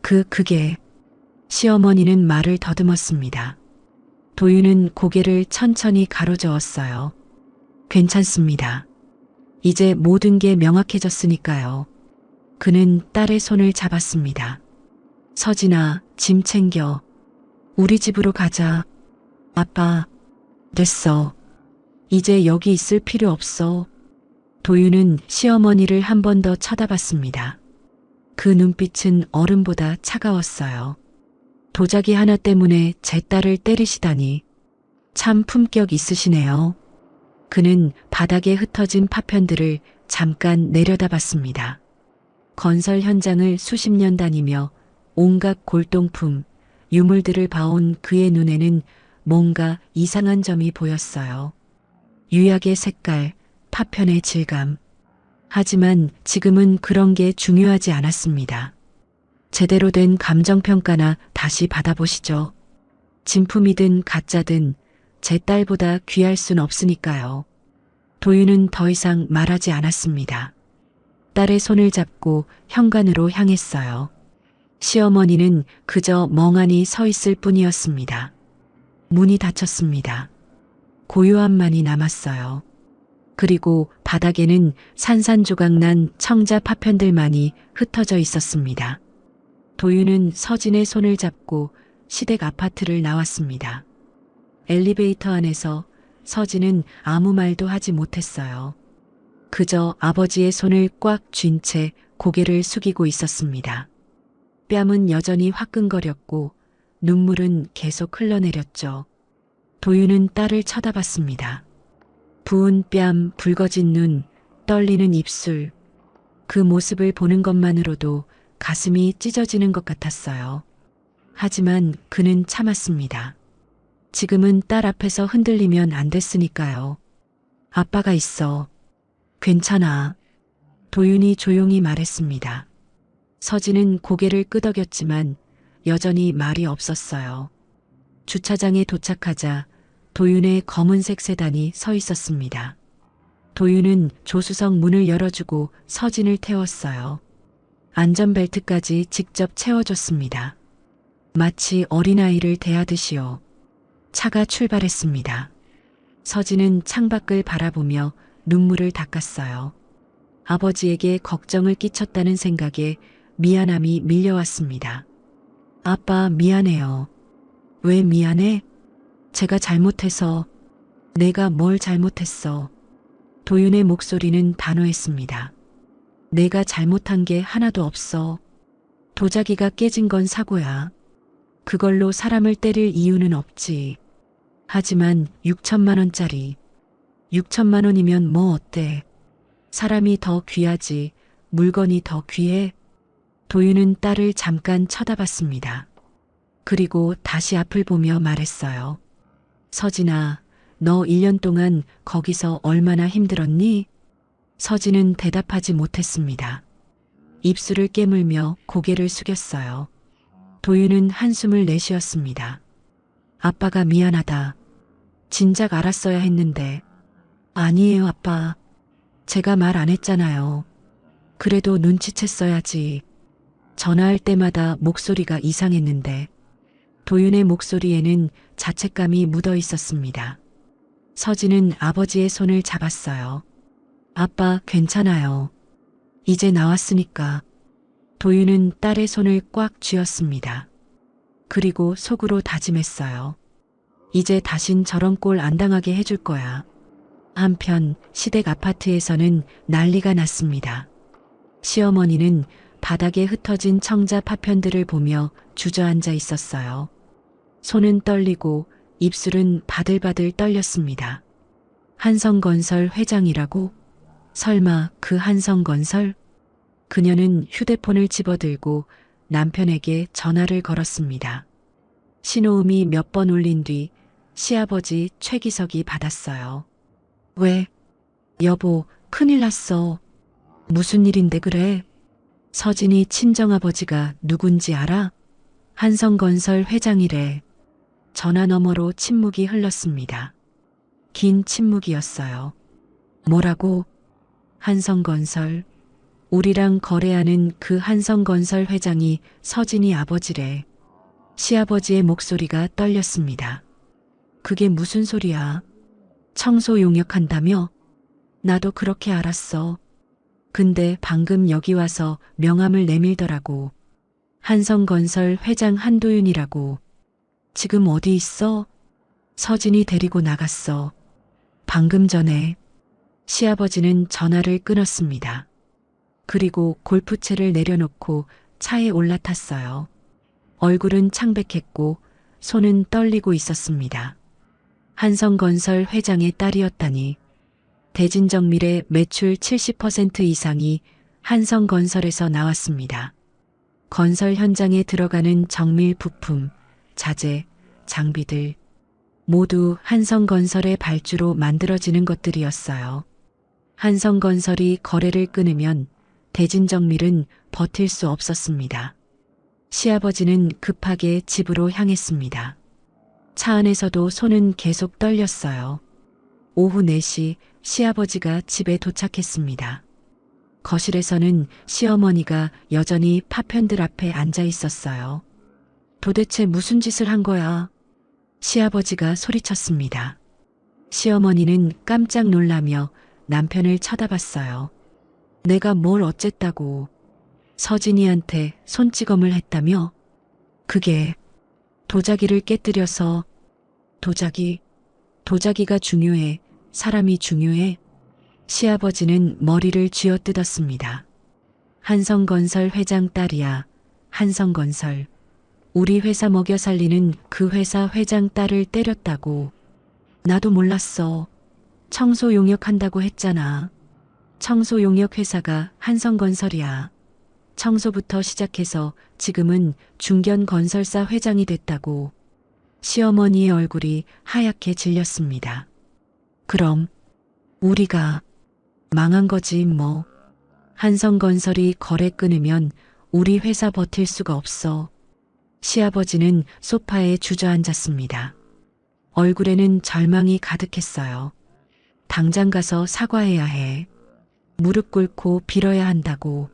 S2: 그게 시어머니는 말을 더듬었습니다. 도윤은 고개를 천천히 가로저었어요. 괜찮습니다. 이제 모든 게 명확해졌으니까요. 그는 딸의 손을 잡았습니다. 서진아, 짐 챙겨. 우리 집으로 가자. 아빠, 됐어. 이제 여기 있을 필요 없어. 도윤은 시어머니를 한 번 더 쳐다봤습니다. 그 눈빛은 얼음보다 차가웠어요. 도자기 하나 때문에 제 딸을 때리시다니. 참 품격 있으시네요. 그는 바닥에 흩어진 파편들을 잠깐 내려다봤습니다. 건설 현장을 수십 년 다니며 온갖 골동품, 유물들을 봐온 그의 눈에는 뭔가 이상한 점이 보였어요. 유약의 색깔, 파편의 질감. 하지만 지금은 그런 게 중요하지 않았습니다. 제대로 된 감정평가나 다시 받아보시죠. 진품이든 가짜든 제 딸보다 귀할 순 없으니까요. 도윤은 더 이상 말하지 않았습니다. 딸의 손을 잡고 현관으로 향했어요. 시어머니는 그저 멍하니 서 있을 뿐이었습니다. 문이 닫혔습니다. 고요함만이 남았어요. 그리고 바닥에는 산산조각난 청자 파편들만이 흩어져 있었습니다. 도윤은 서진의 손을 잡고 시댁 아파트를 나왔습니다. 엘리베이터 안에서 서진은 아무 말도 하지 못했어요. 그저 아버지의 손을 꽉 쥔 채 고개를 숙이고 있었습니다. 뺨은 여전히 화끈거렸고 눈물은 계속 흘러내렸죠. 도윤은 딸을 쳐다봤습니다. 부은 뺨, 붉어진 눈, 떨리는 입술. 그 모습을 보는 것만으로도 가슴이 찢어지는 것 같았어요. 하지만 그는 참았습니다. 지금은 딸 앞에서 흔들리면 안 됐으니까요. 아빠가 있어. 괜찮아. 도윤이 조용히 말했습니다. 서진은 고개를 끄덕였지만 여전히 말이 없었어요. 주차장에 도착하자 도윤의 검은색 세단이 서 있었습니다. 도윤은 조수석 문을 열어주고 서진을 태웠어요. 안전벨트까지 직접 채워줬습니다. 마치 어린아이를 대하듯이요. 차가 출발했습니다. 서진은 창밖을 바라보며 눈물을 닦았어요. 아버지에게 걱정을 끼쳤다는 생각에 미안함이 밀려왔습니다. 아빠 미안해요. 왜 미안해? 제가 잘못해서. 내가 뭘 잘못했어? 도윤의 목소리는 단호했습니다. 내가 잘못한 게 하나도 없어. 도자기가 깨진 건 사고야. 그걸로 사람을 때릴 이유는 없지. 하지만 6천만 원짜리. 6천만 원이면 뭐 어때? 사람이 더 귀하지. 물건이 더 귀해. 도윤은 딸을 잠깐 쳐다봤습니다. 그리고 다시 앞을 보며 말했어요. 서진아, 너 1년 동안 거기서 얼마나 힘들었니? 서진은 대답하지 못했습니다. 입술을 깨물며 고개를 숙였어요. 도윤은 한숨을 내쉬었습니다. 아빠가 미안하다. 진작 알았어야 했는데. 아니에요, 아빠. 제가 말 안 했잖아요. 그래도 눈치챘어야지. 전화할 때마다 목소리가 이상했는데. 도윤의 목소리에는 자책감이 묻어 있었습니다. 서진은 아버지의 손을 잡았어요. 아빠, 괜찮아요. 이제 나왔으니까. 도윤은 딸의 손을 꽉 쥐었습니다. 그리고 속으로 다짐했어요. 이제 다신 저런 꼴 안 당하게 해줄 거야. 한편 시댁 아파트에서는 난리가 났습니다. 시어머니는 바닥에 흩어진 청자 파편들을 보며 주저앉아 있었어요. 손은 떨리고 입술은 바들바들 떨렸습니다. 한성건설 회장이라고? 설마 그 한성건설? 그녀는 휴대폰을 집어들고 남편에게 전화를 걸었습니다. 신호음이 몇 번 울린 뒤 시아버지 최기석이 받았어요. 왜? 여보, 큰일 났어. 무슨 일인데 그래? 서진이 친정아버지가 누군지 알아? 한성건설 회장이래. 전화 너머로 침묵이 흘렀습니다. 긴 침묵이었어요. 뭐라고? 한성건설. 우리랑 거래하는 그 한성건설 회장이 서진이 아버지래. 시아버지의 목소리가 떨렸습니다. 그게 무슨 소리야? 청소 용역한다며? 나도 그렇게 알았어. 근데 방금 여기 와서 명함을 내밀더라고. 한성건설 회장 한도윤이라고. 지금 어디 있어? 서진이 데리고 나갔어. 방금 전에. 시아버지는 전화를 끊었습니다. 그리고 골프채를 내려놓고 차에 올라탔어요. 얼굴은 창백했고 손은 떨리고 있었습니다. 한성건설 회장의 딸이었다니. 대진정밀의 매출 70% 이상이 한성건설에서 나왔습니다. 건설 현장에 들어가는 정밀 부품, 자재, 장비들 모두 한성건설의 발주로 만들어지는 것들이었어요. 한성건설이 거래를 끊으면 대진정밀은 버틸 수 없었습니다. 시아버지는 급하게 집으로 향했습니다. 차 안에서도 손은 계속 떨렸어요. 오후 4시 시아버지가 집에 도착했습니다. 거실에서는 시어머니가 여전히 파편들 앞에 앉아 있었어요. 도대체 무슨 짓을 한 거야? 시아버지가 소리쳤습니다. 시어머니는 깜짝 놀라며 남편을 쳐다봤어요. 내가 뭘 어쨌다고. 서진이한테 손찌검을 했다며? 그게 도자기를 깨뜨려서. 도자기가 중요해. 사람이 중요해. 시아버지는 머리를 쥐어뜯었습니다. 한성건설 회장 딸이야. 한성건설. 우리 회사 먹여 살리는 그 회사 회장 딸을 때렸다고. 나도 몰랐어. 청소 용역한다고 했잖아. 청소 용역 회사가 한성건설이야. 청소부터 시작해서 지금은 중견건설사 회장이 됐다고. 시어머니의 얼굴이 하얗게 질렸습니다. 그럼 우리가 망한 거지 뭐. 한성건설이 거래 끊으면 우리 회사 버틸 수가 없어. 시아버지는 소파에 주저앉았습니다. 얼굴에는 절망이 가득했어요. 당장 가서 사과해야 해. 무릎 꿇고 빌어야 한다고.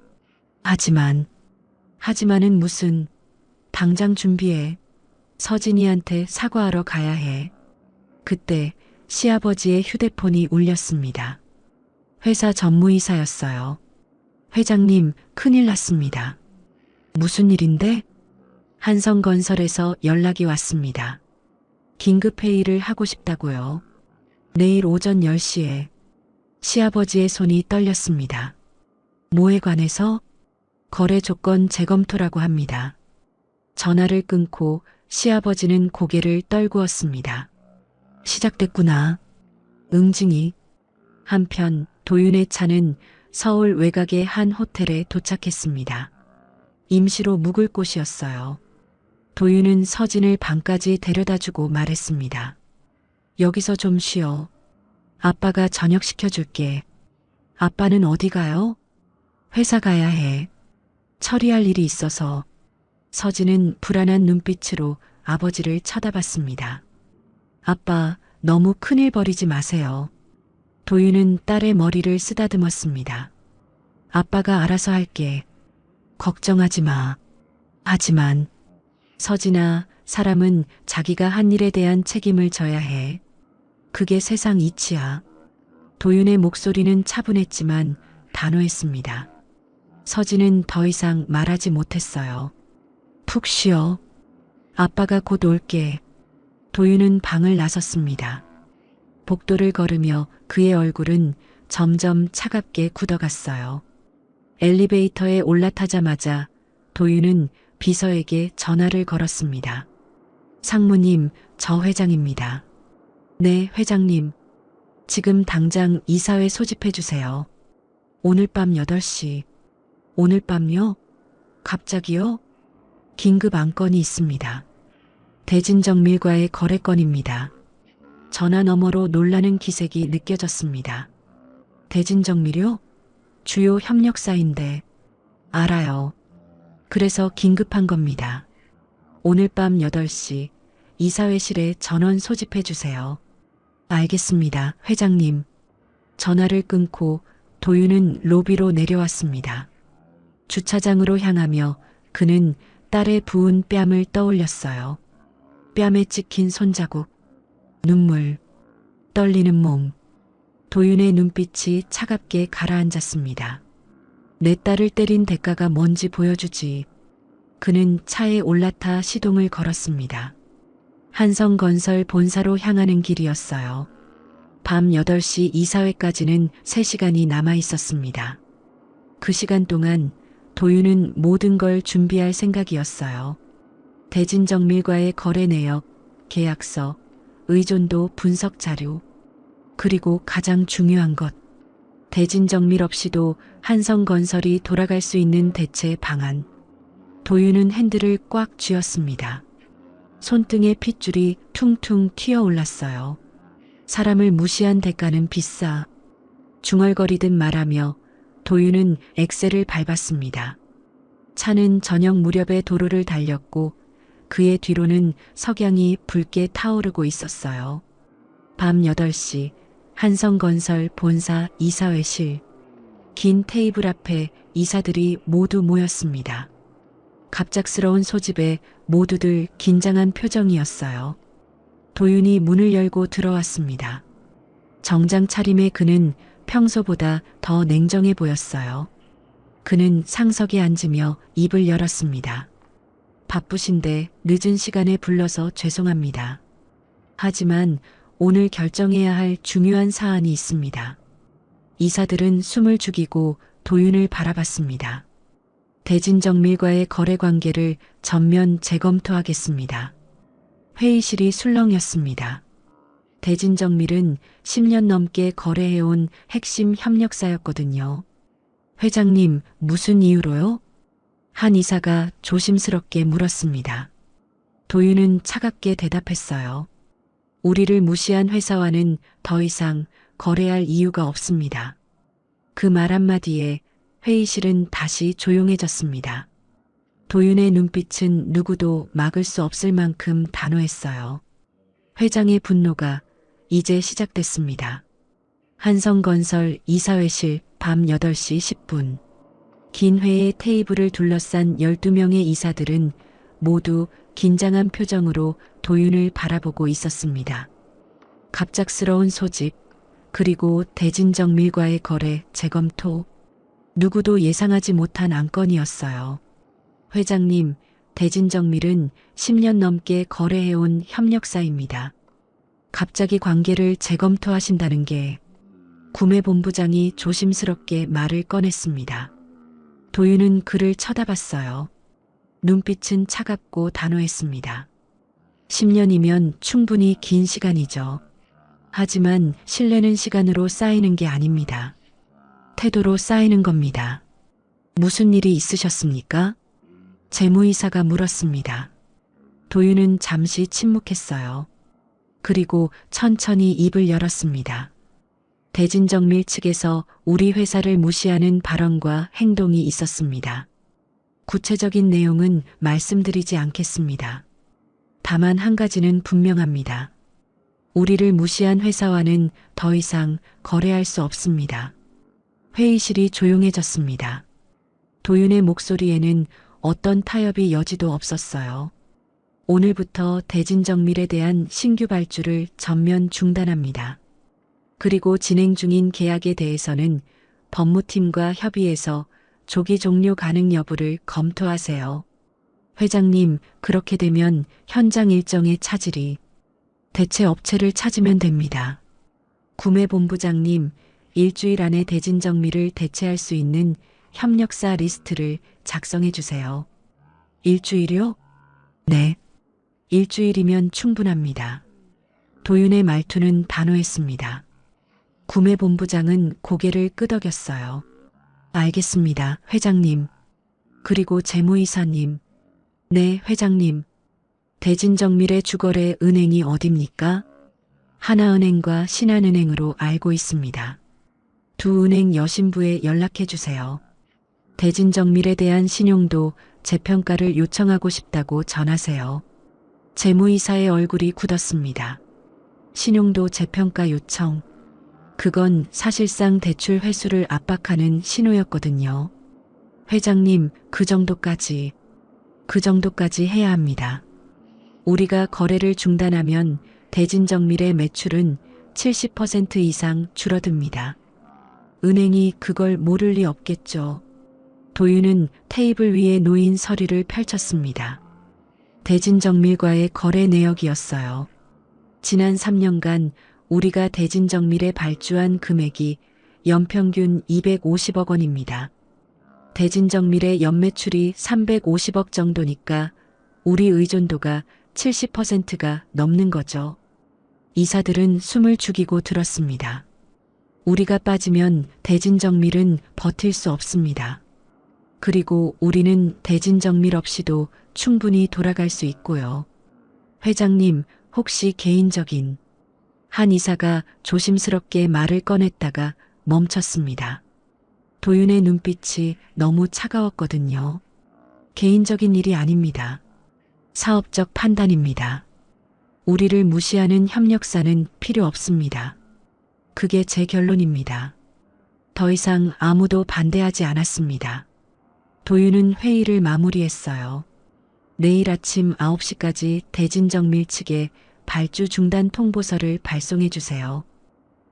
S2: 하지만은 무슨. 당장 준비해. 서진이한테 사과하러 가야 해. 그때 시아버지의 휴대폰이 울렸습니다. 회사 전무이사였어요. 회장님, 큰일 났습니다. 무슨 일인데? 한성건설에서 연락이 왔습니다. 긴급회의를 하고 싶다고요. 내일 오전 10시에. 시아버지의 손이 떨렸습니다. 뭐에 관해서? 거래 조건 재검토라고 합니다. 전화를 끊고 시아버지는 고개를 떨구었습니다. 시작됐구나. 응징이. 한편 도윤의 차는 서울 외곽의 한 호텔에 도착했습니다. 임시로 묵을 곳이었어요. 도윤은 서진을 방까지 데려다주고 말했습니다. 여기서 좀 쉬어. 아빠가 저녁 시켜줄게. 아빠는 어디 가요? 회사 가야 해. 처리할 일이 있어서. 서진은 불안한 눈빛으로 아버지를 쳐다봤습니다. 아빠, 너무 큰일 벌이지 마세요. 도윤은 딸의 머리를 쓰다듬었습니다. 아빠가 알아서 할게. 걱정하지 마. 하지만 서진아, 사람은 자기가 한 일에 대한 책임을 져야 해. 그게 세상 이치야. 도윤의 목소리는 차분했지만 단호했습니다. 서진은 더 이상 말하지 못했어요. 푹 쉬어. 아빠가 곧 올게. 도윤은 방을 나섰습니다. 복도를 걸으며 그의 얼굴은 점점 차갑게 굳어갔어요. 엘리베이터에 올라타자마자 도윤은 비서에게 전화를 걸었습니다. 상무님, 저 회장입니다. 네, 회장님. 지금 당장 이사회 소집해 주세요. 오늘 밤 8시. 오늘 밤요? 갑자기요? 긴급 안건이 있습니다. 대진정밀과의 거래건입니다. 전화 너머로 놀라는 기색이 느껴졌습니다. 대진정밀요? 주요 협력사인데. 알아요. 그래서 긴급한 겁니다. 오늘 밤 8시 이사회실에 전원 소집해 주세요. 알겠습니다, 회장님. 전화를 끊고 도윤은 로비로 내려왔습니다. 주차장으로 향하며 그는 딸의 부은 뺨을 떠올렸어요. 뺨에 찍힌 손자국, 눈물, 떨리는 몸. 도윤의 눈빛이 차갑게 가라앉았습니다. 내 딸을 때린 대가가 뭔지 보여주지. 그는 차에 올라타 시동을 걸었습니다. 한성건설 본사로 향하는 길이었어요. 밤 8시 이사회까지는 3시간이 남아 있었습니다. 그 시간 동안 도윤은 모든 걸 준비할 생각이었어요. 대진정밀과의 거래 내역, 계약서, 의존도 분석 자료, 그리고 가장 중요한 것, 대진정밀 없이도 한성건설이 돌아갈 수 있는 대체 방안. 도윤은 핸들을 꽉 쥐었습니다. 손등에 핏줄이 퉁퉁 튀어올랐어요. 사람을 무시한 대가는 비싸. 중얼거리듯 말하며 도윤은 엑셀을 밟았습니다. 차는 저녁 무렵에 도로를 달렸고 그의 뒤로는 석양이 붉게 타오르고 있었어요. 밤 8시 한성건설 본사 이사회실. 긴 테이블 앞에 이사들이 모두 모였습니다. 갑작스러운 소집에 모두들 긴장한 표정이었어요. 도윤이 문을 열고 들어왔습니다. 정장 차림의 그는 평소보다 더 냉정해 보였어요. 그는 상석에 앉으며 입을 열었습니다. 바쁘신데 늦은 시간에 불러서 죄송합니다. 하지만 오늘 결정해야 할 중요한 사안이 있습니다. 이사들은 숨을 죽이고 도윤을 바라봤습니다. 대진정밀과의 거래 관계를 전면 재검토하겠습니다. 회의실이 술렁였습니다. 대진정밀은 10년 넘게 거래해온 핵심 협력사였거든요. 회장님, 무슨 이유로요? 한 이사가 조심스럽게 물었습니다. 도윤은 차갑게 대답했어요. 우리를 무시한 회사와는 더 이상 거래할 이유가 없습니다. 그 말 한마디에 회의실은 다시 조용해졌습니다. 도윤의 눈빛은 누구도 막을 수 없을 만큼 단호했어요. 회장의 분노가 이제 시작됐습니다. 한성건설 이사회실 밤 8시 10분. 긴 회의 테이블을 둘러싼 12명의 이사들은 모두 긴장한 표정으로 도윤을 바라보고 있었습니다. 갑작스러운 소집, 그리고 대진정밀과의 거래 재검토, 누구도 예상하지 못한 안건이었어요. 회장님, 대진정밀은 10년 넘게 거래해온 협력사입니다. 갑자기 관계를 재검토하신다는 게 구매본부장이 조심스럽게 말을 꺼냈습니다. 도윤은 그를 쳐다봤어요. 눈빛은 차갑고 단호했습니다. 10년이면 충분히 긴 시간이죠. 하지만 신뢰는 시간으로 쌓이는 게 아닙니다. 태도로 쌓이는 겁니다. 무슨 일이 있으셨습니까? 재무이사가 물었습니다. 도윤은 잠시 침묵했어요. 그리고 천천히 입을 열었습니다. 대진정밀 측에서 우리 회사를 무시하는 발언과 행동이 있었습니다. 구체적인 내용은 말씀드리지 않겠습니다. 다만 한 가지는 분명합니다. 우리를 무시한 회사와는 더 이상 거래할 수 없습니다. 회의실이 조용해졌습니다. 도윤의 목소리에는 어떤 타협이 여지도 없었어요. 오늘부터 대진정밀에 대한 신규 발주를 전면 중단합니다. 그리고 진행 중인 계약에 대해서는 법무팀과 협의해서 조기 종료 가능 여부를 검토하세요. 회장님, 그렇게 되면 현장 일정에 차질이 대체 업체를 찾으면 됩니다. 구매본부장님, 일주일 안에 대진정밀을 대체할 수 있는 협력사 리스트를 작성해 주세요. 일주일이요? 네. 일주일이면 충분합니다. 도윤의 말투는 단호했습니다. 구매본부장은 고개를 끄덕였어요. 알겠습니다, 회장님. 그리고 재무이사님. 네, 회장님. 대진정밀의 주거래 은행이 어딥니까? 하나은행과 신한은행으로 알고 있습니다. 두 은행 여신부에 연락해 주세요. 대진정밀에 대한 신용도 재평가를 요청하고 싶다고 전하세요. 재무이사의 얼굴이 굳었습니다. 신용도 재평가 요청. 그건 사실상 대출 회수를 압박하는 신호였거든요. 회장님, 그 정도까지 해야 합니다. 우리가 거래를 중단하면 대진정밀의 매출은 70% 이상 줄어듭니다. 은행이 그걸 모를 리 없겠죠. 도윤은 테이블 위에 놓인 서류를 펼쳤습니다. 대진정밀과의 거래 내역이었어요. 지난 3년간 우리가 대진정밀에 발주한 금액이 연평균 250억 원입니다. 대진정밀의 연매출이 350억 정도니까 우리 의존도가 70%가 넘는 거죠. 이사들은 숨을 죽이고 들었습니다. 우리가 빠지면 대진정밀은 버틸 수 없습니다. 그리고 우리는 대진정밀 없이도 충분히 돌아갈 수 있고요. 회장님, 혹시 개인적인... 한 이사가 조심스럽게 말을 꺼냈다가 멈췄습니다. 도윤의 눈빛이 너무 차가웠거든요. 개인적인 일이 아닙니다. 사업적 판단입니다. 우리를 무시하는 협력사는 필요 없습니다. 그게 제 결론입니다. 더 이상 아무도 반대하지 않았습니다. 도윤은 회의를 마무리했어요. 내일 아침 9시까지 대진정밀 측에 발주 중단 통보서를 발송해 주세요.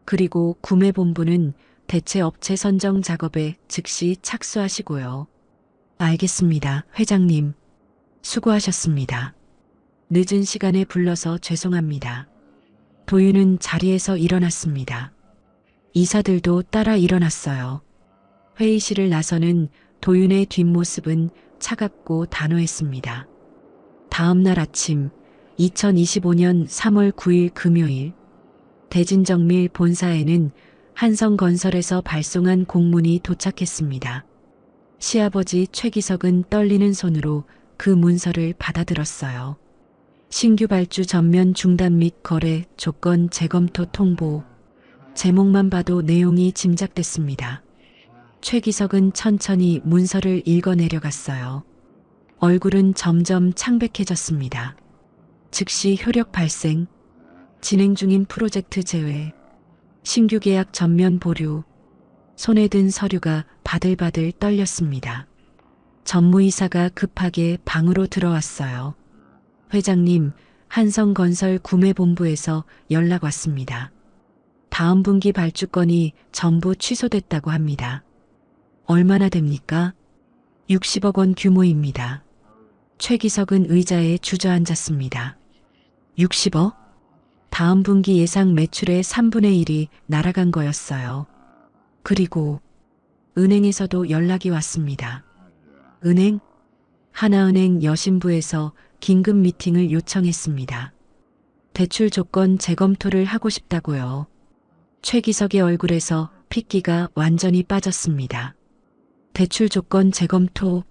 S2: 그리고 구매본부는 대체 업체 선정 작업에 즉시 착수하시고요. 알겠습니다, 회장님. 수고하셨습니다. 늦은 시간에 불러서 죄송합니다. 도윤은 자리에서 일어났습니다. 이사들도 따라 일어났어요. 회의실을 나서는 도윤의 뒷모습은 차갑고 단호했습니다. 다음 날 아침 2025년 3월 9일 금요일 대진정밀 본사에는 한성건설에서 발송한 공문이 도착했습니다. 시아버지 최기석은 떨리는 손으로 그 문서를 받아들었어요. 신규 발주 전면 중단 및 거래 조건 재검토 통보. 제목만 봐도 내용이 짐작됐습니다. 최기석은 천천히 문서를 읽어 내려갔어요. 얼굴은 점점 창백해졌습니다. 즉시 효력 발생, 진행 중인 프로젝트 제외, 신규 계약 전면 보류, 손에 든 서류가 바들바들 떨렸습니다. 전무이사가 급하게 방으로 들어왔어요. 회장님, 한성건설 구매본부에서 연락 왔습니다. 다음 분기 발주건이 전부 취소됐다고 합니다. 얼마나 됩니까? 60억 원 규모입니다. 최기석은 의자에 주저앉았습니다. 60억? 다음 분기 예상 매출의 3분의 1이 날아간 거였어요. 그리고 은행에서도 연락이 왔습니다. 은행? 하나은행 여신부에서 긴급 미팅을 요청했습니다. 대출 조건 재검토를 하고 싶다고요. 최기석의 얼굴에서 핏기가 완전히 빠졌습니다. 대출 조건 재검토.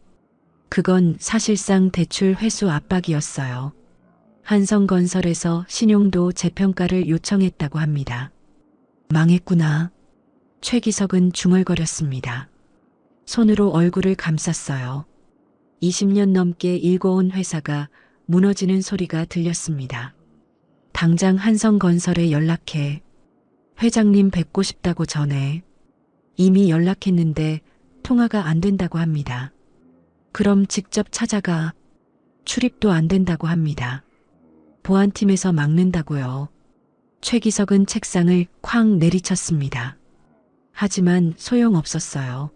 S2: 그건 사실상 대출 회수 압박이었어요. 한성건설에서 신용도 재평가를 요청했다고 합니다. 망했구나. 최기석은 중얼거렸습니다. 손으로 얼굴을 감쌌어요. 20년 넘게 일궈온 회사가 무너지는 소리가 들렸습니다. 당장 한성건설에 연락해. 회장님 뵙고 싶다고 전해. 이미 연락했는데 통화가 안 된다고 합니다. 그럼 직접 찾아가. 출입도 안 된다고 합니다. 보안팀에서 막는다고요. 최기석은 책상을 쾅 내리쳤습니다. 하지만 소용없었어요.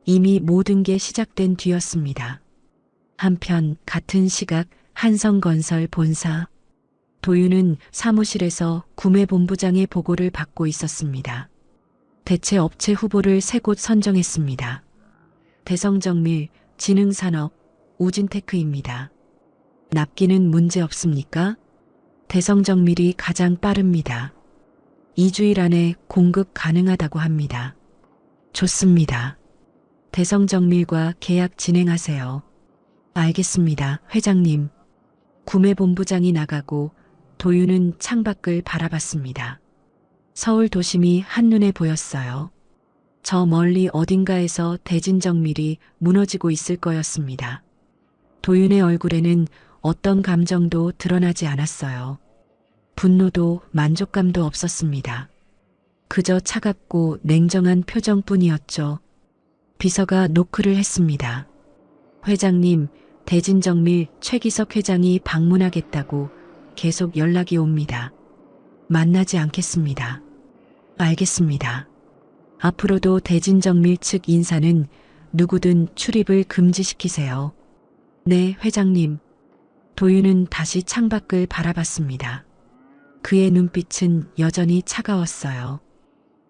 S2: 이미 모든 게 시작된 뒤였습니다. 한편 같은 시각 한성건설 본사. 도윤은 사무실에서 구매본부장의 보고를 받고 있었습니다. 대체 업체 후보를 3곳 선정했습니다. 대성정밀, 진흥산업, 우진테크입니다. 납기는 문제 없습니까? 대성정밀이 가장 빠릅니다. 2주일 안에 공급 가능하다고 합니다. 좋습니다. 대성정밀과 계약 진행하세요. 알겠습니다, 회장님. 구매본부장이 나가고 도윤은 창밖을 바라봤습니다. 서울 도심이 한눈에 보였어요. 저 멀리 어딘가에서 대진정밀이 무너지고 있을 거였습니다. 도윤의 얼굴에는 어떤 감정도 드러나지 않았어요. 분노도 만족감도 없었습니다. 그저 차갑고 냉정한 표정뿐이었죠. 비서가 노크를 했습니다. 회장님, 대진정밀 최기석 회장이 방문하겠다고 계속 연락이 옵니다. 만나지 않겠습니다. 알겠습니다. 앞으로도 대진정밀 측 인사는 누구든 출입을 금지시키세요. 네, 회장님. 도윤은 다시 창밖을 바라봤습니다. 그의 눈빛은 여전히 차가웠어요.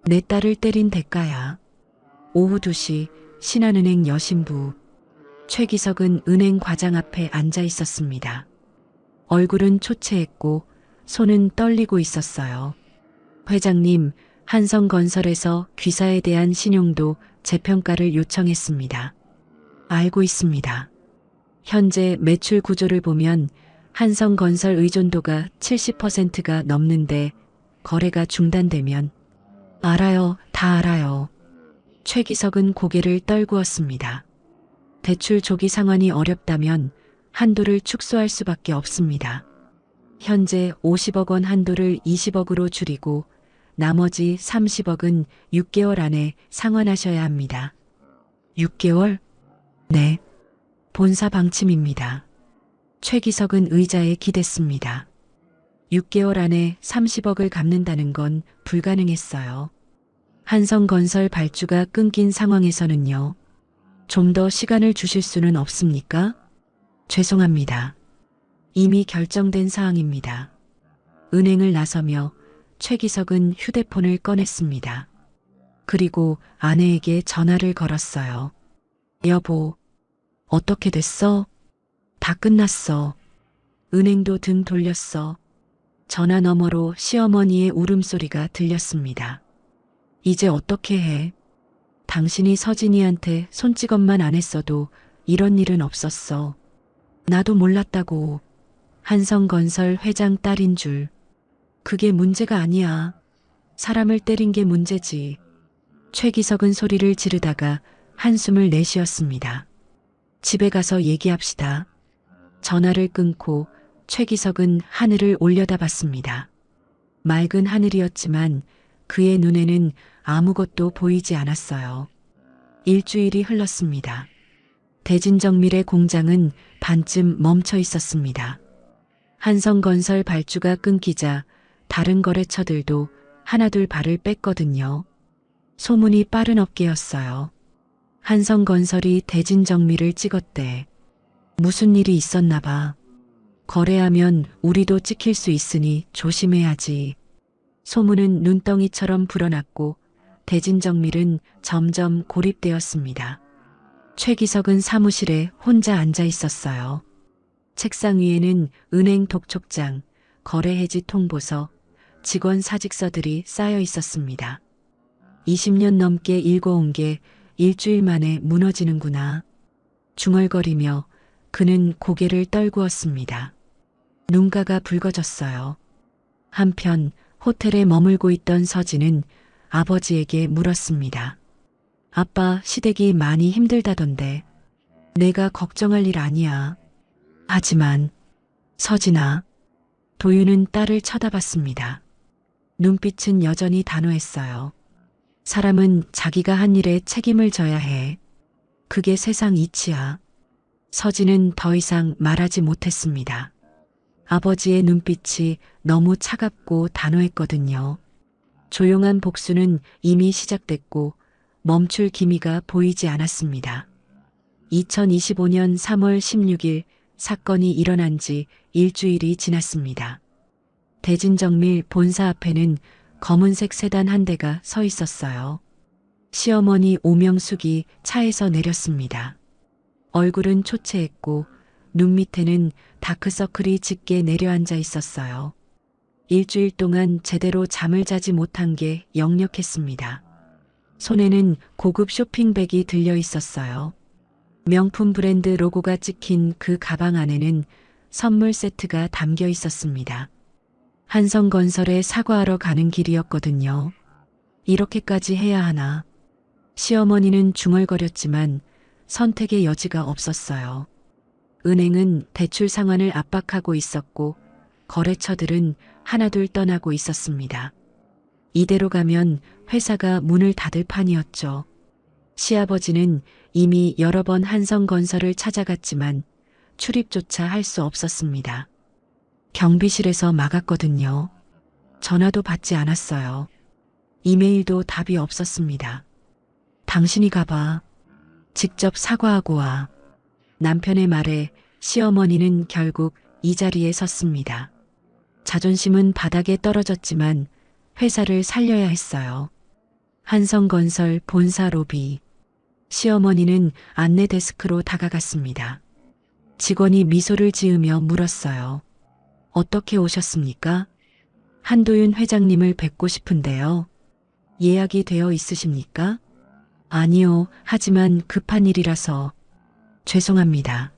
S2: 내 딸을 때린 대가야. 오후 2시 신한은행 여신부. 최기석은 은행 과장 앞에 앉아 있었습니다. 얼굴은 초췌했고 손은 떨리고 있었어요. 회장님, 한성건설에서 귀사에 대한 신용도 재평가를 요청했습니다. 알고 있습니다. 현재 매출 구조를 보면 한성건설 의존도가 70%가 넘는데 거래가 중단되면 알아요, 다 알아요. 최기석은 고개를 떨구었습니다. 대출 조기 상환이 어렵다면 한도를 축소할 수밖에 없습니다. 현재 50억 원 한도를 20억으로 줄이고 나머지 30억은 6개월 안에 상환하셔야 합니다. 6개월? 네. 본사 방침입니다. 최기석은 의자에 기댔습니다. 6개월 안에 30억을 갚는다는 건 불가능했어요. 한성건설 발주가 끊긴 상황에서는요. 좀 더 시간을 주실 수는 없습니까? 죄송합니다. 이미 결정된 사항입니다. 은행을 나서며 최기석은 휴대폰을 꺼냈습니다. 그리고 아내에게 전화를 걸었어요. 여보, 어떻게 됐어? 다 끝났어. 은행도 등 돌렸어. 전화 너머로 시어머니의 울음소리가 들렸습니다. 이제 어떻게 해? 당신이 서진이한테 손찌검만 안 했어도 이런 일은 없었어. 나도 몰랐다고. 한성건설 회장 딸인 줄. 그게 문제가 아니야. 사람을 때린 게 문제지. 최기석은 소리를 지르다가 한숨을 내쉬었습니다. 집에 가서 얘기합시다. 전화를 끊고 최기석은 하늘을 올려다봤습니다. 맑은 하늘이었지만 그의 눈에는 아무것도 보이지 않았어요. 일주일이 흘렀습니다. 대진정밀의 공장은 반쯤 멈춰 있었습니다. 한성건설 발주가 끊기자 다른 거래처들도 하나둘 발을 뺐거든요. 소문이 빠른 업계였어요. 한성건설이 대진정밀을 찍었대. 무슨 일이 있었나 봐. 거래하면 우리도 찍힐 수 있으니 조심해야지. 소문은 눈덩이처럼 불어났고 대진정밀은 점점 고립되었습니다. 최기석은 사무실에 혼자 앉아 있었어요. 책상 위에는 은행 독촉장, 거래해지 통보서, 직원 사직서들이 쌓여 있었습니다. 20년 넘게 읽어온 게 일주일 만에 무너지는구나. 중얼거리며 그는 고개를 떨구었습니다. 눈가가 붉어졌어요. 한편 호텔에 머물고 있던 서진은 아버지에게 물었습니다. 아빠 시댁이 많이 힘들다던데. 내가 걱정할 일 아니야. 하지만 서진아. 도윤은 딸을 쳐다봤습니다. 눈빛은 여전히 단호했어요. 사람은 자기가 한 일에 책임을 져야 해. 그게 세상 이치야. 서진은 더 이상 말하지 못했습니다. 아버지의 눈빛이 너무 차갑고 단호했거든요. 조용한 복수는 이미 시작됐고 멈출 기미가 보이지 않았습니다. 2025년 3월 16일 사건이 일어난 지 일주일이 지났습니다. 대진정밀 본사 앞에는 검은색 세단 한 대가 서 있었어요. 시어머니 오명숙이 차에서 내렸습니다. 얼굴은 초췌했고 눈 밑에는 다크서클이 짙게 내려앉아 있었어요. 일주일 동안 제대로 잠을 자지 못한 게 역력했습니다. 손에는 고급 쇼핑백이 들려 있었어요. 명품 브랜드 로고가 찍힌 그 가방 안에는 선물 세트가 담겨 있었습니다. 한성건설에 사과하러 가는 길이었거든요. 이렇게까지 해야 하나. 시어머니는 중얼거렸지만 선택의 여지가 없었어요. 은행은 대출 상환을 압박하고 있었고 거래처들은 하나둘 떠나고 있었습니다. 이대로 가면 회사가 문을 닫을 판이었죠. 시아버지는 이미 여러 번 한성건설을 찾아갔지만 출입조차 할 수 없었습니다. 경비실에서 막았거든요. 전화도 받지 않았어요. 이메일도 답이 없었습니다. 당신이 가봐. 직접 사과하고 와. 남편의 말에 시어머니는 결국 이 자리에 섰습니다. 자존심은 바닥에 떨어졌지만 회사를 살려야 했어요. 한성건설 본사 로비. 시어머니는 안내 데스크로 다가갔습니다. 직원이 미소를 지으며 물었어요. 어떻게 오셨습니까? 한도윤 회장님을 뵙고 싶은데요. 예약이 되어 있으십니까? 아니요, 하지만 급한 일이라서. 죄송합니다.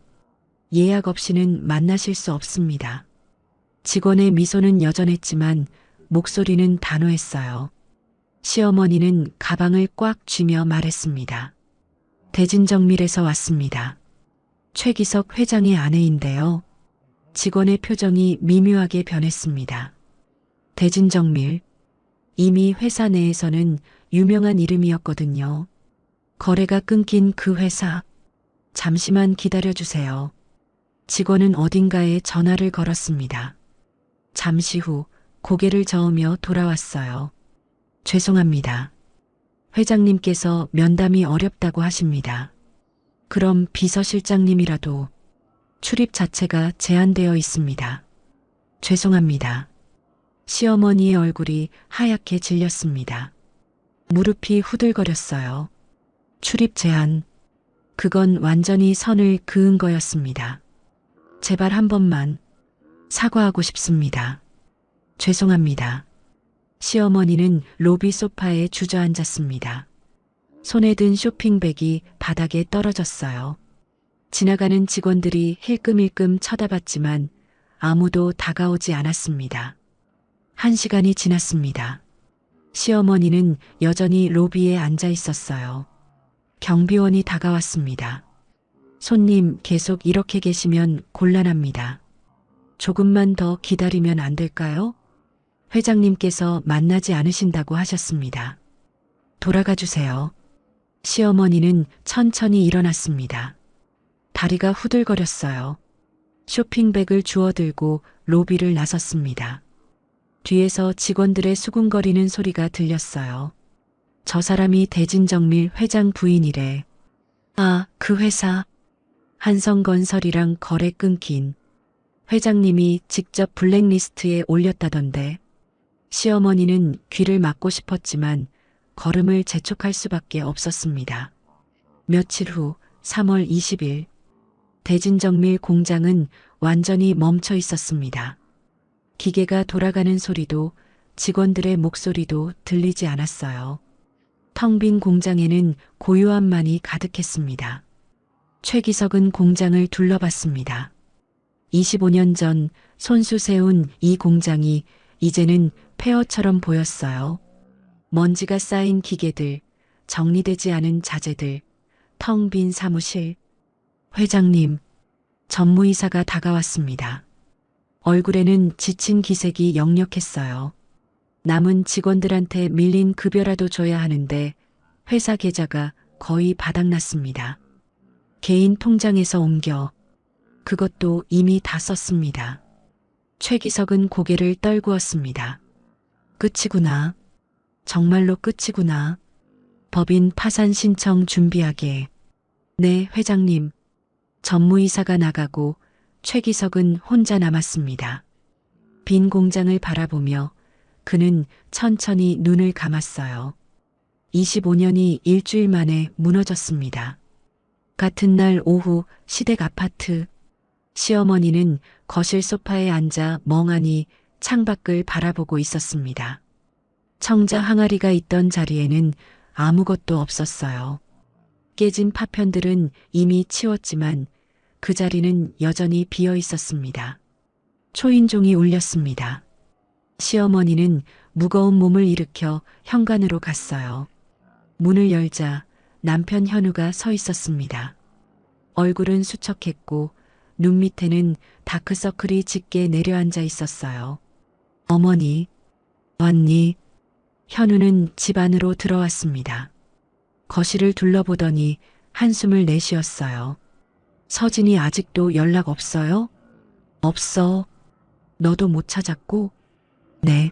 S2: 예약 없이는 만나실 수 없습니다. 직원의 미소는 여전했지만 목소리는 단호했어요. 시어머니는 가방을 꽉 쥐며 말했습니다. 대진정밀에서 왔습니다. 최기석 회장의 아내인데요. 직원의 표정이 미묘하게 변했습니다. 대진정밀. 이미 회사 내에서는 유명한 이름이었거든요. 거래가 끊긴 그 회사. 잠시만 기다려주세요. 직원은 어딘가에 전화를 걸었습니다. 잠시 후 고개를 저으며 돌아왔어요. 죄송합니다. 회장님께서 면담이 어렵다고 하십니다. 그럼 비서실장님이라도. 출입 자체가 제한되어 있습니다. 죄송합니다. 시어머니의 얼굴이 하얗게 질렸습니다. 무릎이 후들거렸어요. 출입 제한. 그건 완전히 선을 그은 거였습니다. 제발 한 번만 사과하고 싶습니다. 죄송합니다. 시어머니는 로비 소파에 주저앉았습니다. 손에 든 쇼핑백이 바닥에 떨어졌어요. 지나가는 직원들이 힐끔힐끔 쳐다봤지만 아무도 다가오지 않았습니다. 1시간이 지났습니다. 시어머니는 여전히 로비에 앉아 있었어요. 경비원이 다가왔습니다. 손님 계속 이렇게 계시면 곤란합니다. 조금만 더 기다리면 안 될까요? 회장님께서 만나지 않으신다고 하셨습니다. 돌아가 주세요. 시어머니는 천천히 일어났습니다. 다리가 후들거렸어요. 쇼핑백을 주워들고 로비를 나섰습니다. 뒤에서 직원들의 수군거리는 소리가 들렸어요. 저 사람이 대진정밀 회장 부인이래. 아, 그 회사. 한성건설이랑 거래 끊긴. 회장님이 직접 블랙리스트에 올렸다던데. 시어머니는 귀를 막고 싶었지만 걸음을 재촉할 수밖에 없었습니다. 며칠 후 3월 20일 대진정밀 공장은 완전히 멈춰 있었습니다. 기계가 돌아가는 소리도 직원들의 목소리도 들리지 않았어요. 텅 빈 공장에는 고요함만이 가득했습니다. 최기석은 공장을 둘러봤습니다. 25년 전 손수 세운 이 공장이 이제는 폐허처럼 보였어요. 먼지가 쌓인 기계들, 정리되지 않은 자재들, 텅 빈 사무실. 회장님, 전무이사가 다가왔습니다. 얼굴에는 지친 기색이 역력했어요. 남은 직원들한테 밀린 급여라도 줘야 하는데 회사 계좌가 거의 바닥났습니다. 개인 통장에서 옮겨 그것도 이미 다 썼습니다. 최기석은 고개를 떨구었습니다. 끝이구나. 정말로 끝이구나. 법인 파산 신청 준비하게. 네, 회장님. 전무이사가 나가고 최기석은 혼자 남았습니다. 빈 공장을 바라보며 그는 천천히 눈을 감았어요. 25년이 일주일 만에 무너졌습니다. 같은 날 오후 시댁 아파트. 시어머니는 거실 소파에 앉아 멍하니 창밖을 바라보고 있었습니다. 청자 항아리가 있던 자리에는 아무것도 없었어요. 깨진 파편들은 이미 치웠지만 그 자리는 여전히 비어 있었습니다. 초인종이 울렸습니다. 시어머니는 무거운 몸을 일으켜 현관으로 갔어요. 문을 열자 남편 현우가 서 있었습니다. 얼굴은 수척했고 눈 밑에는 다크서클이 짙게 내려앉아 있었어요. 어머니, 왔니? 현우는 집 안으로 들어왔습니다. 거실을 둘러보더니 한숨을 내쉬었어요. 서진이 아직도 연락 없어요? 없어. 너도 못 찾았고? 네.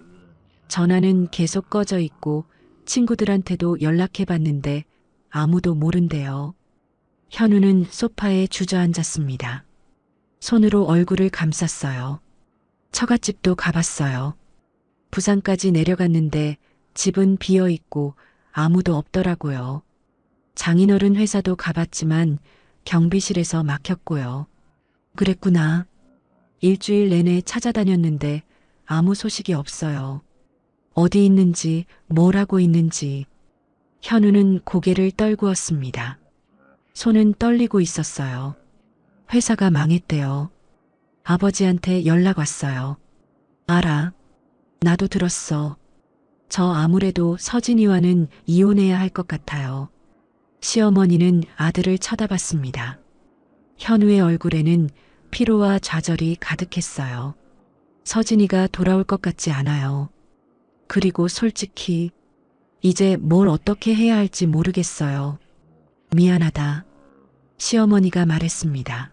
S2: 전화는 계속 꺼져 있고 친구들한테도 연락해봤는데 아무도 모른대요. 현우는 소파에 주저앉았습니다. 손으로 얼굴을 감쌌어요. 처갓집도 가봤어요. 부산까지 내려갔는데 집은 비어있고 아무도 없더라고요. 장인어른 회사도 가봤지만 경비실에서 막혔고요. 그랬구나. 일주일 내내 찾아다녔는데 아무 소식이 없어요. 어디 있는지 뭘 하고 있는지. 현우는 고개를 떨구었습니다. 손은 떨리고 있었어요. 회사가 망했대요. 아버지한테 연락 왔어요. 알아. 나도 들었어. 저 아무래도 서진이와는 이혼해야 할 것 같아요. 시어머니는 아들을 쳐다봤습니다. 현우의 얼굴에는 피로와 좌절이 가득했어요. 서진이가 돌아올 것 같지 않아요. 그리고 솔직히 이제 뭘 어떻게 해야 할지 모르겠어요. 미안하다. 시어머니가 말했습니다.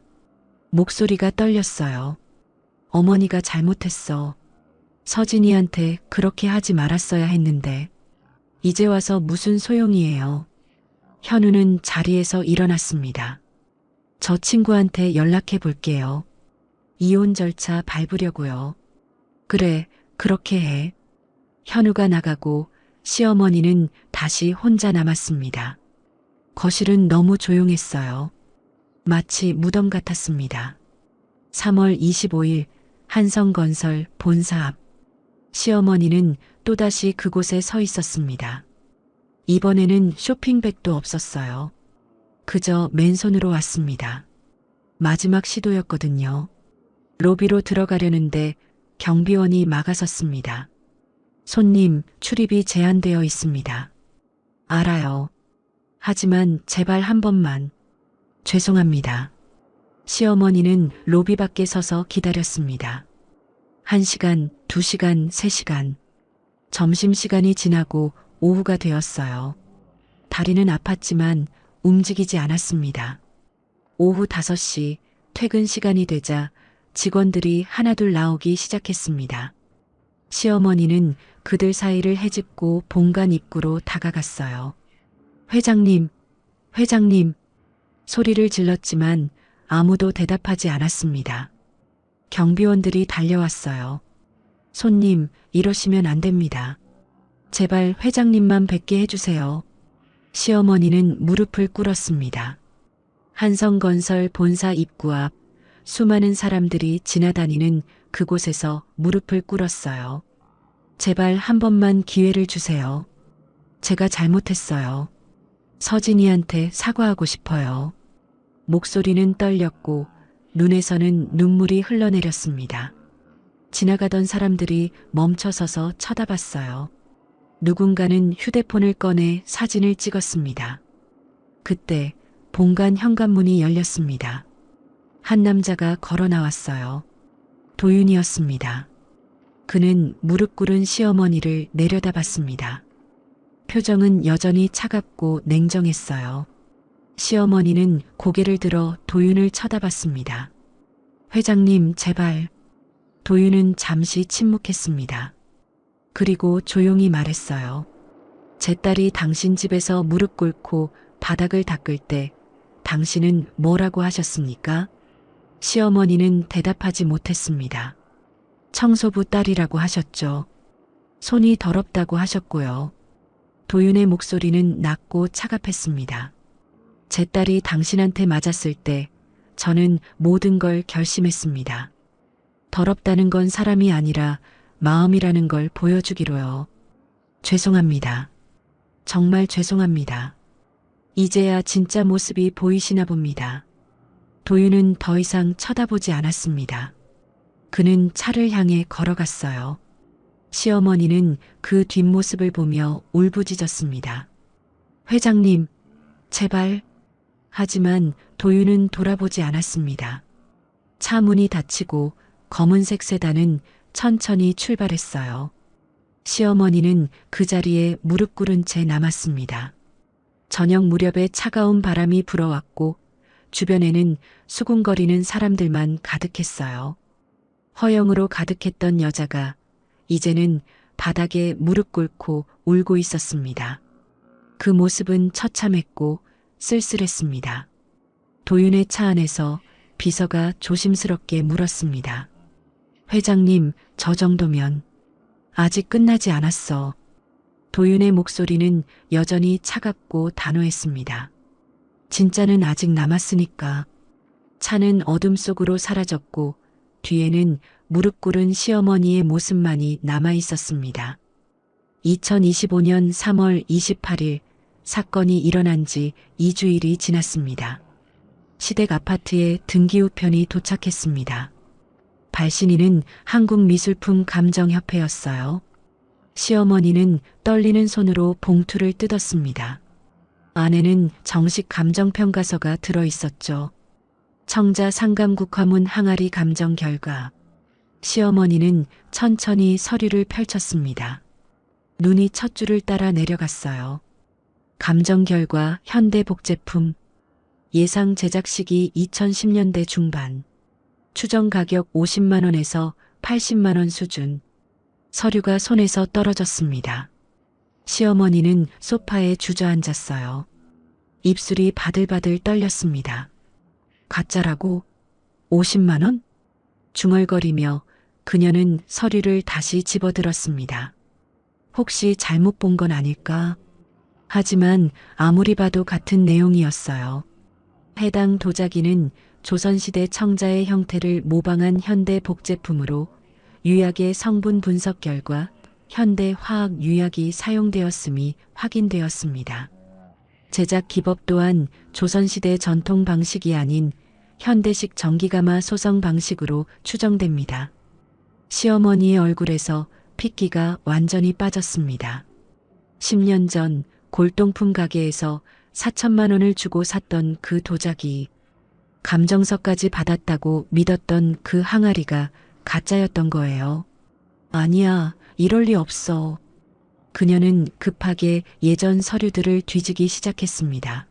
S2: 목소리가 떨렸어요. 어머니가 잘못했어. 서진이한테 그렇게 하지 말았어야 했는데 이제 와서 무슨 소용이에요. 현우는 자리에서 일어났습니다. 저 친구한테 연락해 볼게요. 이혼 절차 밟으려고요. 그래, 그렇게 해. 현우가 나가고 시어머니는 다시 혼자 남았습니다. 거실은 너무 조용했어요. 마치 무덤 같았습니다. 3월 25일 한성건설 본사 앞. 시어머니는 또다시 그곳에 서 있었습니다. 이번에는 쇼핑백도 없었어요. 그저 맨손으로 왔습니다. 마지막 시도였거든요. 로비로 들어가려는데 경비원이 막아섰습니다. 손님, 출입이 제한되어 있습니다. 알아요. 하지만 제발 한 번만. 죄송합니다. 시어머니는 로비 밖에 서서 기다렸습니다. 1시간, 2시간, 3시간. 점심시간이 지나고 오후가 되었어요. 다리는 아팠지만 움직이지 않았습니다. 오후 5시 퇴근 시간이 되자 직원들이 하나둘 나오기 시작했습니다. 시어머니는 그들 사이를 헤집고 본관 입구로 다가갔어요. 회장님, 회장님. 소리를 질렀지만 아무도 대답하지 않았습니다. 경비원들이 달려왔어요. 손님, 이러시면 안 됩니다. 제발 회장님만 뵙게 해주세요. 시어머니는 무릎을 꿇었습니다. 한성건설 본사 입구 앞 수많은 사람들이 지나다니는 그곳에서 무릎을 꿇었어요. 제발 한 번만 기회를 주세요. 제가 잘못했어요. 서진이한테 사과하고 싶어요. 목소리는 떨렸고 눈에서는 눈물이 흘러내렸습니다. 지나가던 사람들이 멈춰서서 쳐다봤어요. 누군가는 휴대폰을 꺼내 사진을 찍었습니다. 그때 본관 현관문이 열렸습니다. 한 남자가 걸어 나왔어요. 도윤이었습니다. 그는 무릎 꿇은 시어머니를 내려다봤습니다. 표정은 여전히 차갑고 냉정했어요. 시어머니는 고개를 들어 도윤을 쳐다봤습니다. 회장님, 제발. 도윤은 잠시 침묵했습니다. 그리고 조용히 말했어요. 제 딸이 당신 집에서 무릎 꿇고 바닥을 닦을 때 당신은 뭐라고 하셨습니까? 시어머니는 대답하지 못했습니다. 청소부 딸이라고 하셨죠. 손이 더럽다고 하셨고요. 도윤의 목소리는 낮고 차갑했습니다. 제 딸이 당신한테 맞았을 때 저는 모든 걸 결심했습니다. 더럽다는 건 사람이 아니라 마음이라는 걸 보여주기로요. 죄송합니다. 정말 죄송합니다. 이제야 진짜 모습이 보이시나 봅니다. 도윤은 더 이상 쳐다보지 않았습니다. 그는 차를 향해 걸어갔어요. 시어머니는 그 뒷모습을 보며 울부짖었습니다. 회장님, 제발. 하지만 도윤은 돌아보지 않았습니다. 차 문이 닫히고 검은색 세단은 천천히 출발했어요. 시어머니는 그 자리에 무릎 꿇은 채 남았습니다. 저녁 무렵에 차가운 바람이 불어왔고 주변에는 수군거리는 사람들만 가득했어요. 허영으로 가득했던 여자가 이제는 바닥에 무릎 꿇고 울고 있었습니다. 그 모습은 처참했고 쓸쓸했습니다. 도윤의 차 안에서 비서가 조심스럽게 물었습니다. 회장님, 저 정도면. 아직 끝나지 않았어. 도윤의 목소리는 여전히 차갑고 단호했습니다. 진짜는 아직 남았으니까. 차는 어둠 속으로 사라졌고 뒤에는 무릎 꿇은 시어머니의 모습만이 남아 있었습니다. 2025년 3월 28일 사건이 일어난 지 2주일이 지났습니다. 시댁 아파트에 등기우편이 도착했습니다. 발신인은 한국미술품 감정협회였어요. 시어머니는 떨리는 손으로 봉투를 뜯었습니다. 안에는 정식 감정평가서가 들어있었죠. 청자 상감국화문 항아리 감정 결과. 시어머니는 천천히 서류를 펼쳤습니다. 눈이 첫 줄을 따라 내려갔어요. 감정 결과 현대복제품. 예상 제작 시기 2010년대 중반. 추정 가격 50만 원에서 80만 원 수준. 서류가 손에서 떨어졌습니다. 시어머니는 소파에 주저앉았어요. 입술이 바들바들 떨렸습니다. 가짜라고? 50만 원? 중얼거리며 그녀는 서류를 다시 집어들었습니다. 혹시 잘못 본 건 아닐까? 하지만 아무리 봐도 같은 내용이었어요. 해당 도자기는 조선시대 청자의 형태를 모방한 현대 복제품으로 유약의 성분 분석 결과 현대 화학 유약이 사용되었음이 확인되었습니다. 제작 기법 또한 조선시대 전통 방식이 아닌 현대식 전기가마 소성 방식으로 추정됩니다. 시어머니의 얼굴에서 핏기가 완전히 빠졌습니다. 10년 전 골동품 가게에서 4천만 원을 주고 샀던 그 도자기, 감정서까지 받았다고 믿었던 그 항아리가 가짜였던 거예요. 아니야, 이럴 리 없어. 그녀는 급하게 예전 서류들을 뒤지기 시작했습니다.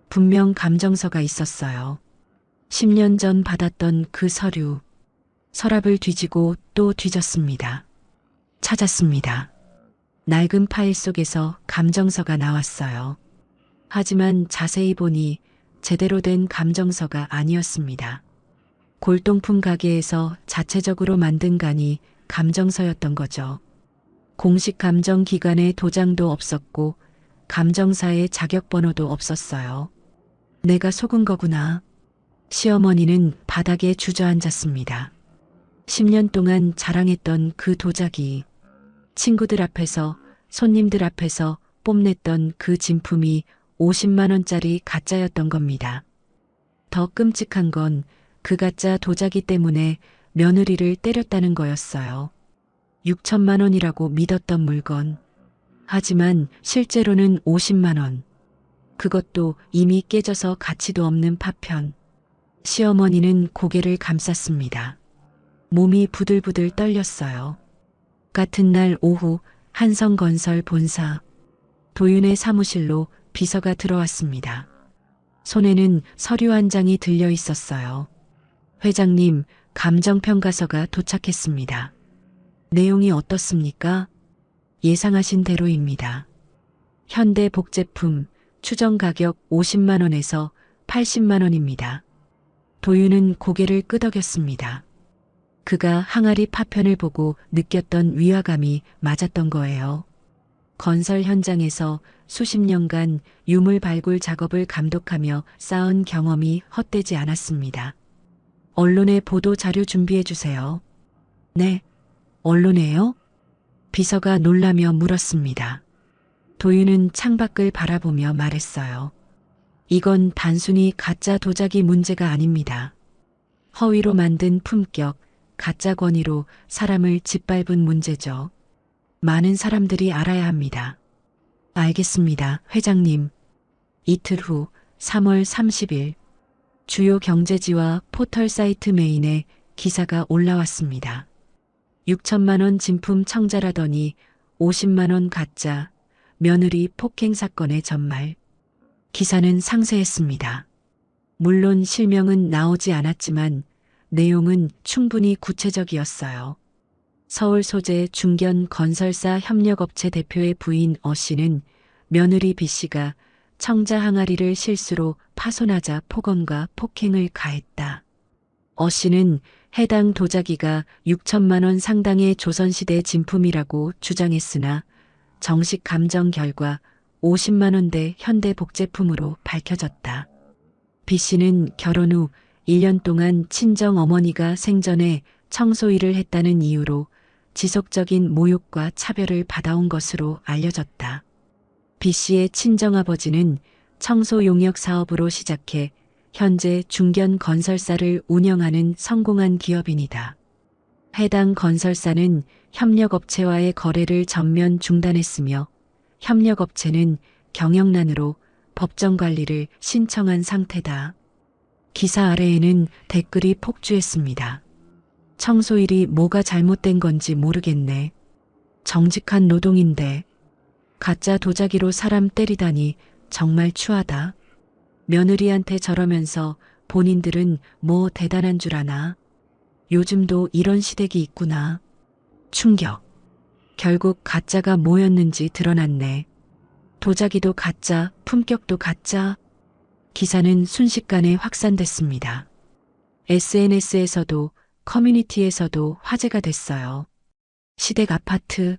S2: 분명 감정서가 있었어요. 10년 전 받았던 그 서류. 서랍을 뒤지고 또 뒤졌습니다. 찾았습니다. 낡은 파일 속에서 감정서가 나왔어요. 하지만 자세히 보니 제대로 된 감정서가 아니었습니다. 골동품 가게에서 자체적으로 만든 간이 감정서였던 거죠. 공식 감정 기관에 도장도 없었고 감정사의 자격번호도 없었어요. 내가 속은 거구나. 시어머니는 바닥에 주저앉았습니다. 10년 동안 자랑했던 그 도자기, 친구들 앞에서, 손님들 앞에서 뽐냈던 그 진품이 50만 원짜리 가짜였던 겁니다. 더 끔찍한 건 그 가짜 도자기 때문에 며느리를 때렸다는 거였어요. 6천만 원이라고 믿었던 물건. 하지만 실제로는 50만 원. 그것도 이미 깨져서 가치도 없는 파편. 시어머니는 고개를 감쌌습니다. 몸이 부들부들 떨렸어요. 같은 날 오후 한성건설 본사. 도윤의 사무실로 비서가 들어왔습니다. 손에는 서류 한 장이 들려 있었어요. 회장님, 감정평가서가 도착했습니다. 내용이 어떻습니까? 예상하신 대로입니다. 현대 복제품, 추정 가격 50만 원에서 80만 원입니다. 도윤은 고개를 끄덕였습니다. 그가 항아리 파편을 보고 느꼈던 위화감이 맞았던 거예요. 건설 현장에서 수십 년간 유물 발굴 작업을 감독하며 쌓은 경험이 헛되지 않았습니다. 언론에 보도 자료 준비해 주세요. 네, 언론에요? 비서가 놀라며 물었습니다. 도윤은 창밖을 바라보며 말했어요. 이건 단순히 가짜 도자기 문제가 아닙니다. 허위로 만든 품격, 가짜 권위로 사람을 짓밟은 문제죠. 많은 사람들이 알아야 합니다. 알겠습니다, 회장님. 이틀 후 3월 30일 주요 경제지와 포털 사이트 메인에 기사가 올라왔습니다. 6천만 원 진품 청자라더니 50만 원 가짜, 며느리 폭행 사건의 전말. 기사는 상세했습니다. 물론 실명은 나오지 않았지만 내용은 충분히 구체적이었어요. 서울 소재 중견 건설사 협력업체 대표의 부인 어 씨는 며느리 B 씨가 청자 항아리를 실수로 파손하자 폭언과 폭행을 가했다. 어 씨는 해당 도자기가 6천만 원 상당의 조선시대 진품이라고 주장했으나 정식 감정 결과 50만 원대 현대 복제품으로 밝혀졌다. B 씨는 결혼 후 1년 동안 친정 어머니가 생전에 청소 일을 했다는 이유로 지속적인 모욕과 차별을 받아온 것으로 알려졌다. B 씨의 친정아버지는 청소 용역 사업으로 시작해 현재 중견 건설사를 운영하는 성공한 기업인이다. 해당 건설사는 협력업체와의 거래를 전면 중단했으며 협력업체는 경영난으로 법정 관리를 신청한 상태다. 기사 아래에는 댓글이 폭주했습니다. 청소일이 뭐가 잘못된 건지 모르겠네. 정직한 노동인데 가짜 도자기로 사람 때리다니 정말 추하다. 며느리한테 저러면서 본인들은 뭐 대단한 줄 아나. 요즘도 이런 시댁이 있구나. 충격. 결국 가짜가 뭐였는지 드러났네. 도자기도 가짜, 품격도 가짜. 기사는 순식간에 확산됐습니다. SNS에서도 커뮤니티에서도 화제가 됐어요. 시댁 아파트.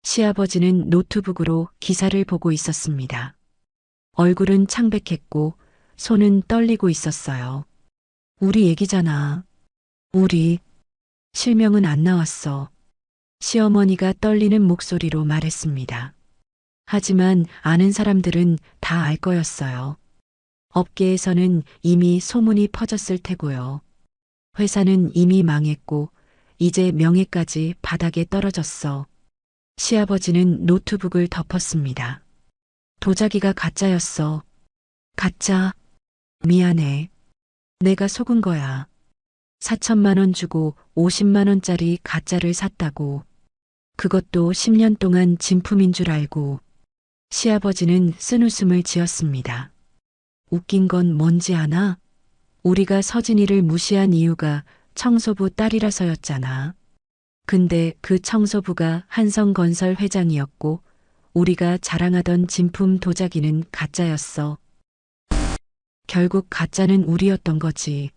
S2: 시아버지는 노트북으로 기사를 보고 있었습니다. 얼굴은 창백했고 손은 떨리고 있었어요. 우리 얘기잖아. 우리. 실명은 안 나왔어. 시어머니가 떨리는 목소리로 말했습니다. 하지만 아는 사람들은 다 알 거였어요. 업계에서는 이미 소문이 퍼졌을 테고요. 회사는 이미 망했고 이제 명예까지 바닥에 떨어졌어. 시아버지는 노트북을 덮었습니다. 도자기가 가짜였어. 가짜. 미안해. 내가 속은 거야. 4천만 원 주고 50만 원짜리 가짜를 샀다고. 그것도 10년 동안 진품인 줄 알고. 시아버지는 쓴웃음을 지었습니다. 웃긴 건 뭔지 아나? 우리가 서진이를 무시한 이유가 청소부 딸이라서였잖아. 근데 그 청소부가 한성건설 회장이었고 우리가 자랑하던 진품 도자기는 가짜였어. 결국 가짜는 우리였던 거지.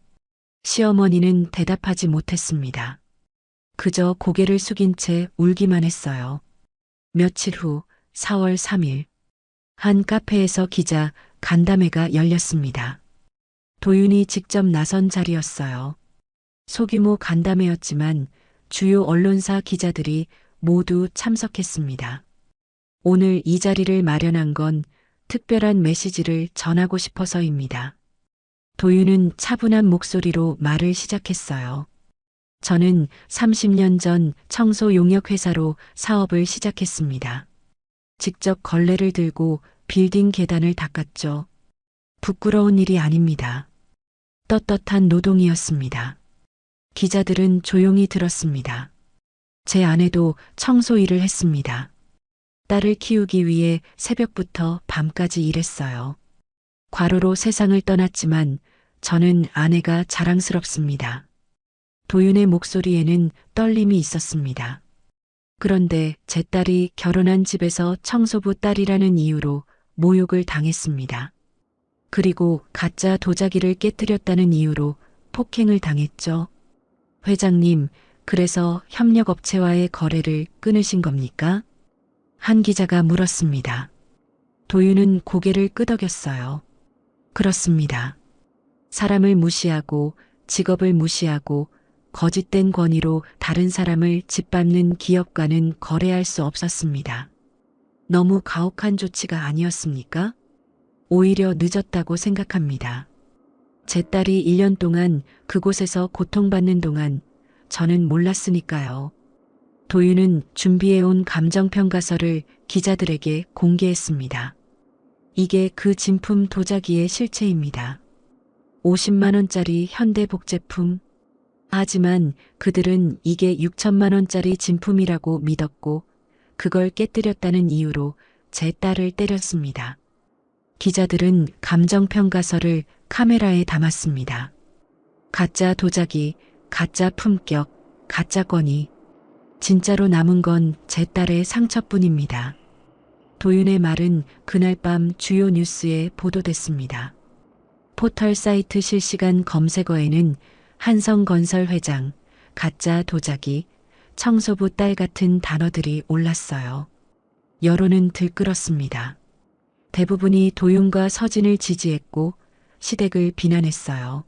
S2: 시어머니는 대답하지 못했습니다. 그저 고개를 숙인 채 울기만 했어요. 며칠 후 4월 3일 한 카페에서 기자 간담회가 열렸습니다. 도윤이 직접 나선 자리였어요. 소규모 간담회였지만 주요 언론사 기자들이 모두 참석했습니다. 오늘 이 자리를 마련한 건 특별한 메시지를 전하고 싶어서입니다. 도윤은 차분한 목소리로 말을 시작했어요. 저는 30년 전 청소 용역 회사로 사업을 시작했습니다. 직접 걸레를 들고 빌딩 계단을 닦았죠. 부끄러운 일이 아닙니다. 떳떳한 노동이었습니다. 기자들은 조용히 들었습니다. 제 아내도 청소 일을 했습니다. 딸을 키우기 위해 새벽부터 밤까지 일했어요. 과로로 세상을 떠났지만 저는 아내가 자랑스럽습니다. 도윤의 목소리에는 떨림이 있었습니다. 그런데 제 딸이 결혼한 집에서 청소부 딸이라는 이유로 모욕을 당했습니다. 그리고 가짜 도자기를 깨뜨렸다는 이유로 폭행을 당했죠. 회장님, 그래서 협력업체와의 거래를 끊으신 겁니까? 한 기자가 물었습니다. 도윤은 고개를 끄덕였어요. 그렇습니다. 사람을 무시하고 직업을 무시하고 거짓된 권위로 다른 사람을 짓밟는 기업과는 거래할 수 없었습니다. 너무 가혹한 조치가 아니었습니까? 오히려 늦었다고 생각합니다. 제 딸이 1년 동안 그곳에서 고통받는 동안 저는 몰랐으니까요. 도윤은 준비해온 감정평가서를 기자들에게 공개했습니다. 이게 그 진품 도자기의 실체입니다. 50만 원짜리 현대복제품. 하지만 그들은 이게 6천만 원짜리 진품이라고 믿었고 그걸 깨뜨렸다는 이유로 제 딸을 때렸습니다. 기자들은 감정평가서를 카메라에 담았습니다. 가짜 도자기, 가짜 품격, 가짜 권위. 진짜로 남은 건 제 딸의 상처뿐입니다. 도윤의 말은 그날 밤 주요 뉴스에 보도됐습니다. 포털 사이트 실시간 검색어에는 한성건설 회장, 가짜 도자기, 청소부 딸 같은 단어들이 올랐어요. 여론은 들끓었습니다. 대부분이 도윤과 서진을 지지했고 시댁을 비난했어요.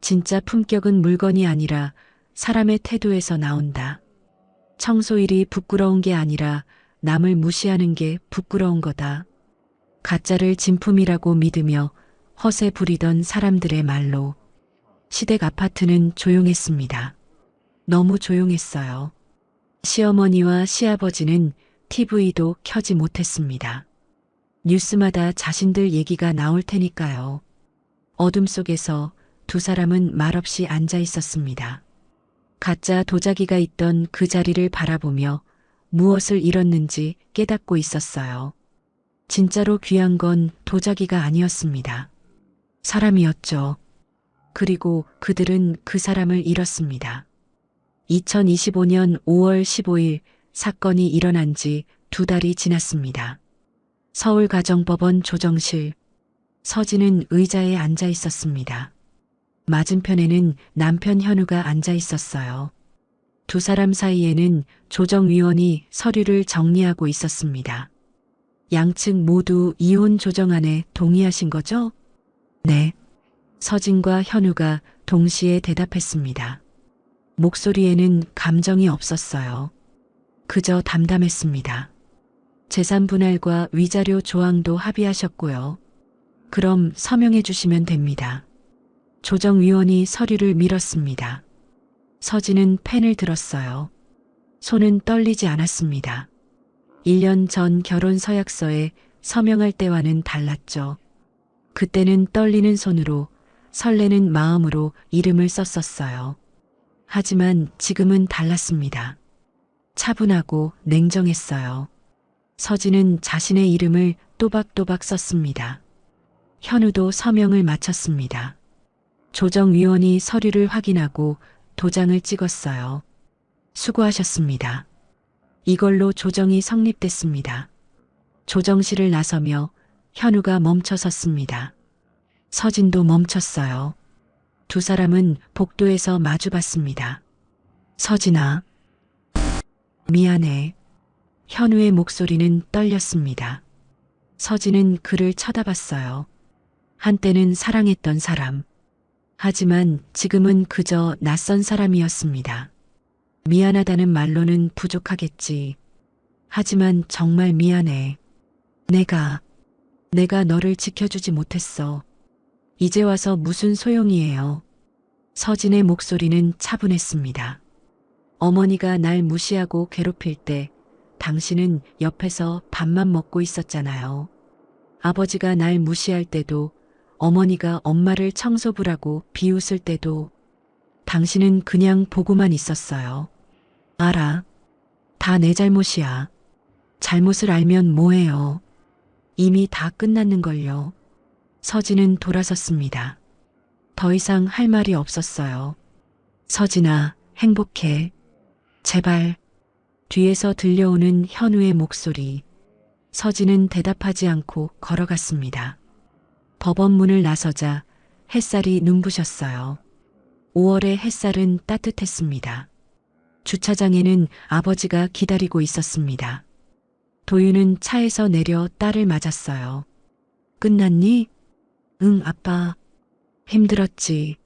S2: 진짜 품격은 물건이 아니라 사람의 태도에서 나온다. 청소일이 부끄러운 게 아니라 남을 무시하는 게 부끄러운 거다. 가짜를 진품이라고 믿으며 허세 부리던 사람들의 말로 시댁 아파트는 조용했습니다. 너무 조용했어요. 시어머니와 시아버지는 TV도 켜지 못했습니다. 뉴스마다 자신들 얘기가 나올 테니까요. 어둠 속에서 두 사람은 말없이 앉아 있었습니다. 가짜 도자기가 있던 그 자리를 바라보며 무엇을 잃었는지 깨닫고 있었어요. 진짜로 귀한 건 도자기가 아니었습니다. 사람이었죠. 그리고 그들은 그 사람을 잃었습니다. 2025년 5월 15일 사건이 일어난 지 2달이 지났습니다. 서울가정법원 조정실. 서진은 의자에 앉아 있었습니다. 맞은편에는 남편 현우가 앉아 있었어요. 두 사람 사이에는 조정위원이 서류를 정리하고 있었습니다. 양측 모두 이혼 조정안에 동의하신 거죠? 네. 서진과 현우가 동시에 대답했습니다. 목소리에는 감정이 없었어요. 그저 담담했습니다. 재산 분할과 위자료 조항도 합의하셨고요. 그럼 서명해 주시면 됩니다. 조정위원이 서류를 밀었습니다. 서진은 펜을 들었어요. 손은 떨리지 않았습니다. 1년 전 결혼 서약서에 서명할 때와는 달랐죠. 그때는 떨리는 손으로 설레는 마음으로 이름을 썼었어요. 하지만 지금은 달랐습니다. 차분하고 냉정했어요. 서진은 자신의 이름을 또박또박 썼습니다. 현우도 서명을 마쳤습니다. 조정위원이 서류를 확인하고 도장을 찍었어요. 수고하셨습니다. 이걸로 조정이 성립됐습니다. 조정실을 나서며 현우가 멈춰 섰습니다. 서진도 멈췄어요. 두 사람은 복도에서 마주봤습니다. 서진아. 미안해. 현우의 목소리는 떨렸습니다. 서진은 그를 쳐다봤어요. 한때는 사랑했던 사람. 하지만 지금은 그저 낯선 사람이었습니다. 미안하다는 말로는 부족하겠지. 하지만 정말 미안해. 내가 너를 지켜주지 못했어. 이제 와서 무슨 소용이에요. 서진의 목소리는 차분했습니다. 어머니가 날 무시하고 괴롭힐 때 당신은 옆에서 밥만 먹고 있었잖아요. 아버지가 날 무시할 때도, 어머니가 엄마를 청소부라고 비웃을 때도 당신은 그냥 보고만 있었어요. 알아. 다 내 잘못이야. 잘못을 알면 뭐해요. 이미 다 끝났는걸요. 서진은 돌아섰습니다. 더 이상 할 말이 없었어요. 서진아, 행복해. 제발. 뒤에서 들려오는 현우의 목소리. 서진은 대답하지 않고 걸어갔습니다. 법원 문을 나서자 햇살이 눈부셨어요. 5월의 햇살은 따뜻했습니다. 주차장에는 아버지가 기다리고 있었습니다. 도윤은 차에서 내려 딸을 맞았어요. 끝났니? 응, 아빠. 힘들었지.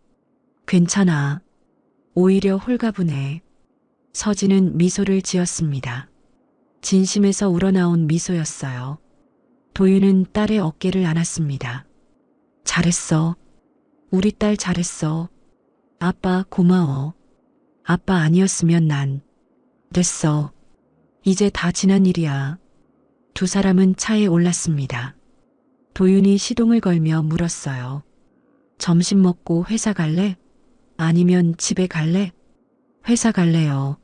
S2: 괜찮아. 오히려 홀가분해. 서진은 미소를 지었습니다. 진심에서 우러나온 미소였어요. 도윤은 딸의 어깨를 안았습니다. 잘했어. 우리 딸 잘했어. 아빠 고마워. 아빠 아니었으면 난. 됐어. 이제 다 지난 일이야. 두 사람은 차에 올랐습니다. 도윤이 시동을 걸며 물었어요. 점심 먹고 회사 갈래? 아니면 집에 갈래? 회사 갈래요.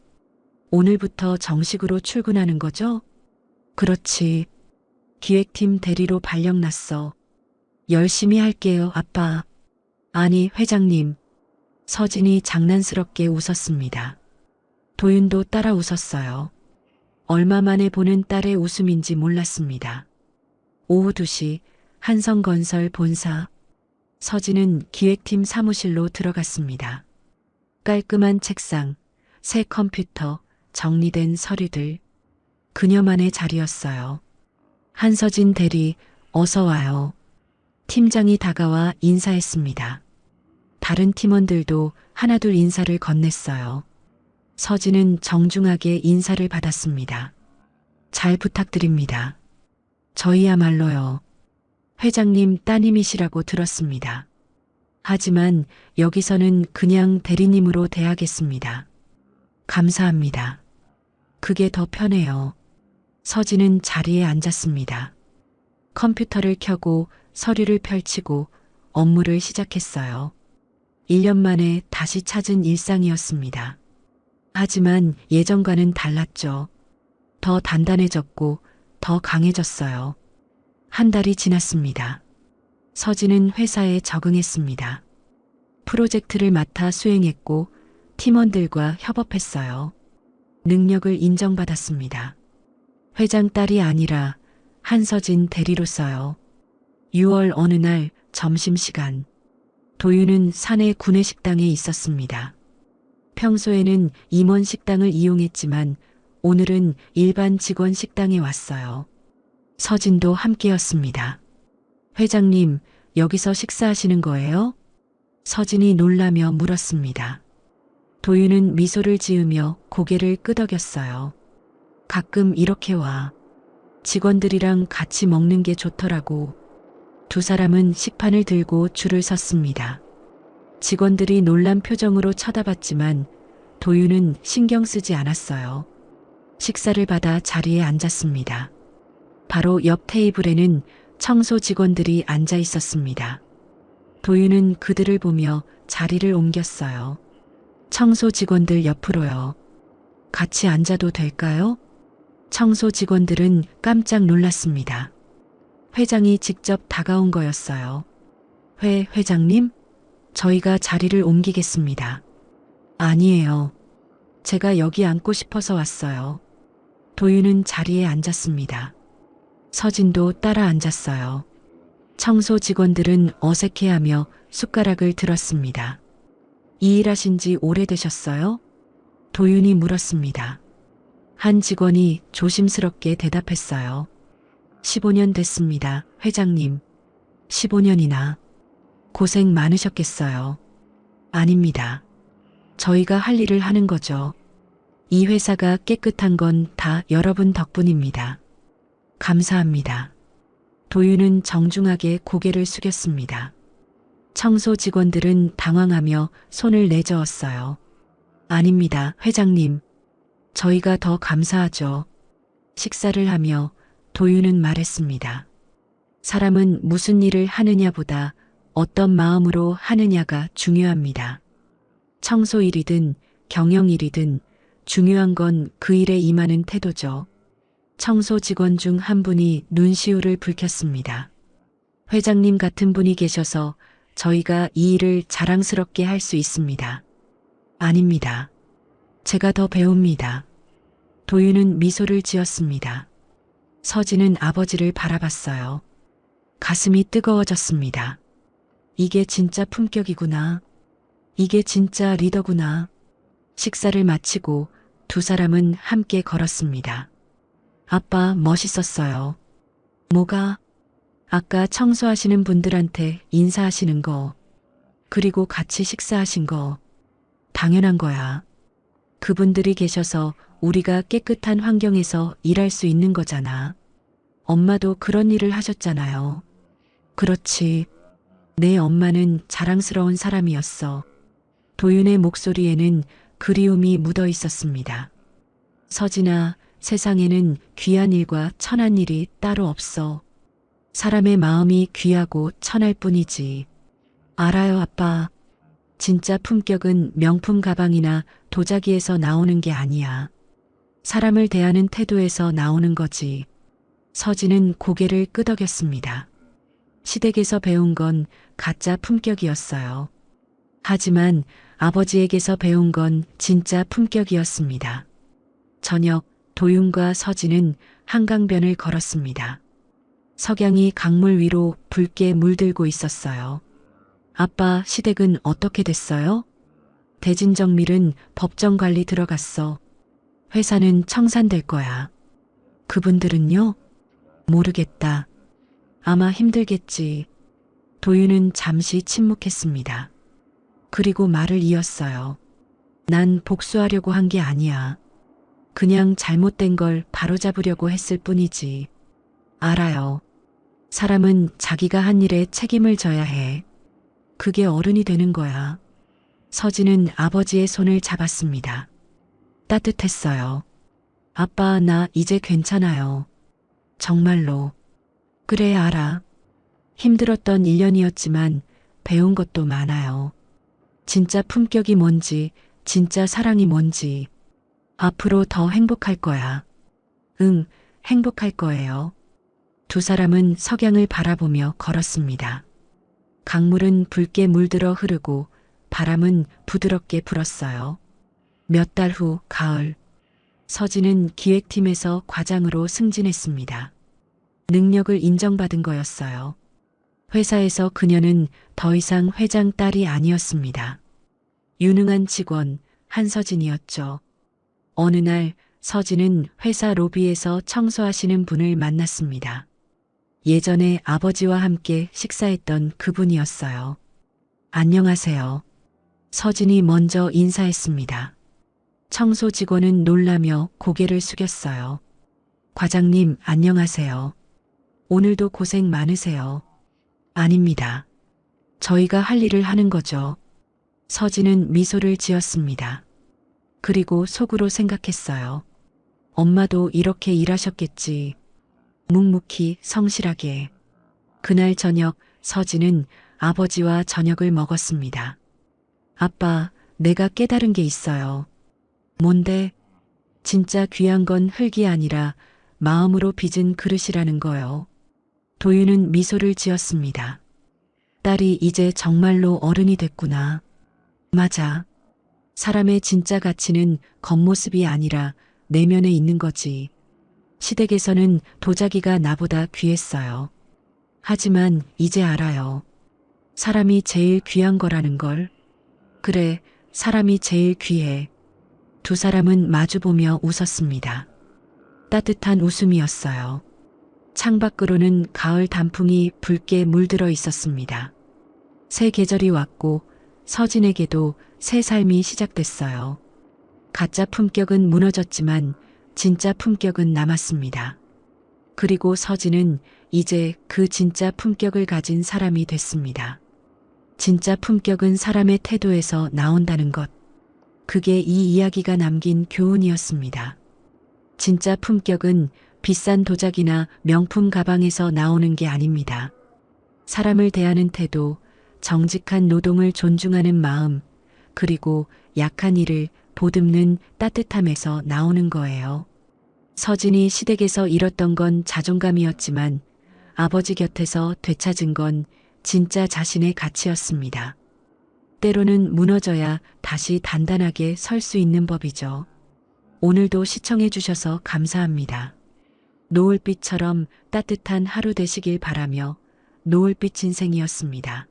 S2: 오늘부터 정식으로 출근하는 거죠? 그렇지. 기획팀 대리로 발령 났어. 열심히 할게요, 아빠. 아니, 회장님. 서진이 장난스럽게 웃었습니다. 도윤도 따라 웃었어요. 얼마 만에 보는 딸의 웃음인지 몰랐습니다. 오후 2시 한성건설 본사. 서진은 기획팀 사무실로 들어갔습니다. 깔끔한 책상, 새 컴퓨터, 정리된 서류들. 그녀만의 자리였어요. 한서진 대리, 어서 와요. 팀장이 다가와 인사했습니다. 다른 팀원들도 하나둘 인사를 건넸어요. 서진은 정중하게 인사를 받았습니다. 잘 부탁드립니다. 저희야말로요. 회장님 따님이시라고 들었습니다. 하지만 여기서는 그냥 대리님으로 대하겠습니다. 감사합니다. 그게 더 편해요. 서진은 자리에 앉았습니다. 컴퓨터를 켜고 서류를 펼치고 업무를 시작했어요. 1년 만에 다시 찾은 일상이었습니다. 하지만 예전과는 달랐죠. 더 단단해졌고 더 강해졌어요. 한 달이 지났습니다. 서진은 회사에 적응했습니다. 프로젝트를 맡아 수행했고 팀원들과 협업했어요. 능력을 인정받았습니다. 회장 딸이 아니라 한서진 대리로서요. 6월 어느 날 점심시간. 도윤은 사내 구내식당에 있었습니다. 평소에는 임원 식당을 이용했지만 오늘은 일반 직원 식당에 왔어요. 서진도 함께였습니다. 회장님, 여기서 식사하시는 거예요? 서진이 놀라며 물었습니다. 도윤은 미소를 지으며 고개를 끄덕였어요. 가끔 이렇게 와. 직원들이랑 같이 먹는 게 좋더라고. 두 사람은 식판을 들고 줄을 섰습니다. 직원들이 놀란 표정으로 쳐다봤지만 도윤은 신경 쓰지 않았어요. 식사를 받아 자리에 앉았습니다. 바로 옆 테이블에는 청소 직원들이 앉아 있었습니다. 도윤은 그들을 보며 자리를 옮겼어요. 청소 직원들 옆으로요. 같이 앉아도 될까요? 청소 직원들은 깜짝 놀랐습니다. 회장이 직접 다가온 거였어요. 회장님? 저희가 자리를 옮기겠습니다. 아니에요. 제가 여기 앉고 싶어서 왔어요. 도윤은 자리에 앉았습니다. 서진도 따라 앉았어요. 청소 직원들은 어색해하며 숟가락을 들었습니다. 이 일하신 지 오래되셨어요? 도윤이 물었습니다. 한 직원이 조심스럽게 대답했어요. 15년 됐습니다, 회장님. 15년이나. 고생 많으셨겠어요. 아닙니다. 저희가 할 일을 하는 거죠. 이 회사가 깨끗한 건 다 여러분 덕분입니다. 감사합니다. 도윤은 정중하게 고개를 숙였습니다. 청소 직원들은 당황하며 손을 내저었어요. 아닙니다, 회장님. 저희가 더 감사하죠. 식사를 하며 도윤은 말했습니다. 사람은 무슨 일을 하느냐보다 어떤 마음으로 하느냐가 중요합니다. 청소 일이든 경영 일이든 중요한 건 그 일에 임하는 태도죠. 청소 직원 중 한 분이 눈시울을 붉혔습니다. 회장님 같은 분이 계셔서 저희가 이 일을 자랑스럽게 할 수 있습니다. 아닙니다. 제가 더 배웁니다. 도윤은 미소를 지었습니다. 서진은 아버지를 바라봤어요. 가슴이 뜨거워졌습니다. 이게 진짜 품격이구나. 이게 진짜 리더구나. 식사를 마치고 두 사람은 함께 걸었습니다. 아빠 멋있었어요. 뭐가? 아까 청소하시는 분들한테 인사하시는 거, 그리고 같이 식사하신 거, 당연한 거야. 그분들이 계셔서 우리가 깨끗한 환경에서 일할 수 있는 거잖아. 엄마도 그런 일을 하셨잖아요. 그렇지. 내 엄마는 자랑스러운 사람이었어. 도윤의 목소리에는 그리움이 묻어 있었습니다. 서진아, 세상에는 귀한 일과 천한 일이 따로 없어. 사람의 마음이 귀하고 천할 뿐이지. 알아요, 아빠. 진짜 품격은 명품 가방이나 도자기에서 나오는 게 아니야. 사람을 대하는 태도에서 나오는 거지. 서진은 고개를 끄덕였습니다. 시댁에서 배운 건 가짜 품격이었어요. 하지만 아버지에게서 배운 건 진짜 품격이었습니다. 저녁, 도윤과 서진은 한강변을 걸었습니다. 석양이 강물 위로 붉게 물들고 있었어요. 아빠, 시댁은 어떻게 됐어요? 대진정밀은 법정 관리 들어갔어. 회사는 청산될 거야. 그분들은요? 모르겠다. 아마 힘들겠지. 도윤은 잠시 침묵했습니다. 그리고 말을 이었어요. 난 복수하려고 한 게 아니야. 그냥 잘못된 걸 바로잡으려고 했을 뿐이지. 알아요. 사람은 자기가 한 일에 책임을 져야 해. 그게 어른이 되는 거야. 서진은 아버지의 손을 잡았습니다. 따뜻했어요. 아빠, 나 이제 괜찮아요. 정말로. 그래, 알아. 힘들었던 1년이었지만 배운 것도 많아요. 진짜 품격이 뭔지, 진짜 사랑이 뭔지. 앞으로 더 행복할 거야. 응, 행복할 거예요. 두 사람은 석양을 바라보며 걸었습니다. 강물은 붉게 물들어 흐르고 바람은 부드럽게 불었어요. 몇 달 후 가을, 서진은 기획팀에서 과장으로 승진했습니다. 능력을 인정받은 거였어요. 회사에서 그녀는 더 이상 회장 딸이 아니었습니다. 유능한 직원 한서진이었죠. 어느 날 서진은 회사 로비에서 청소하시는 분을 만났습니다. 예전에 아버지와 함께 식사했던 그분이었어요. 안녕하세요. 서진이 먼저 인사했습니다. 청소 직원은 놀라며 고개를 숙였어요. 과장님, 안녕하세요. 오늘도 고생 많으세요. 아닙니다. 저희가 할 일을 하는 거죠. 서진은 미소를 지었습니다. 그리고 속으로 생각했어요. 엄마도 이렇게 일하셨겠지. 묵묵히 성실하게. 그날 저녁 서진은 아버지와 저녁을 먹었습니다. 아빠, 내가 깨달은 게 있어요. 뭔데? 진짜 귀한 건 흙이 아니라 마음으로 빚은 그릇이라는 거요. 도윤은 미소를 지었습니다. 딸이 이제 정말로 어른이 됐구나. 맞아. 사람의 진짜 가치는 겉모습이 아니라 내면에 있는 거지. 시댁에서는 도자기가 나보다 귀했어요. 하지만 이제 알아요. 사람이 제일 귀한 거라는 걸. 그래, 사람이 제일 귀해. 두 사람은 마주보며 웃었습니다. 따뜻한 웃음이었어요. 창밖으로는 가을 단풍이 붉게 물들어 있었습니다. 새 계절이 왔고 서진에게도 새 삶이 시작됐어요. 가짜 품격은 무너졌지만 진짜 품격은 남았습니다. 그리고 서진은 이제 그 진짜 품격을 가진 사람이 됐습니다. 진짜 품격은 사람의 태도에서 나온다는 것. 그게 이 이야기가 남긴 교훈이었습니다. 진짜 품격은 비싼 도자기나 명품 가방에서 나오는 게 아닙니다. 사람을 대하는 태도, 정직한 노동을 존중하는 마음, 그리고 약한 이를 보듬는 따뜻함에서 나오는 거예요. 서진이 시댁에서 잃었던 건 자존감이었지만 아버지 곁에서 되찾은 건 진짜 자신의 가치였습니다. 때로는 무너져야 다시 단단하게 설 수 있는 법이죠. 오늘도 시청해 주셔서 감사합니다. 노을빛처럼 따뜻한 하루 되시길 바라며 노을빛 인생이었습니다.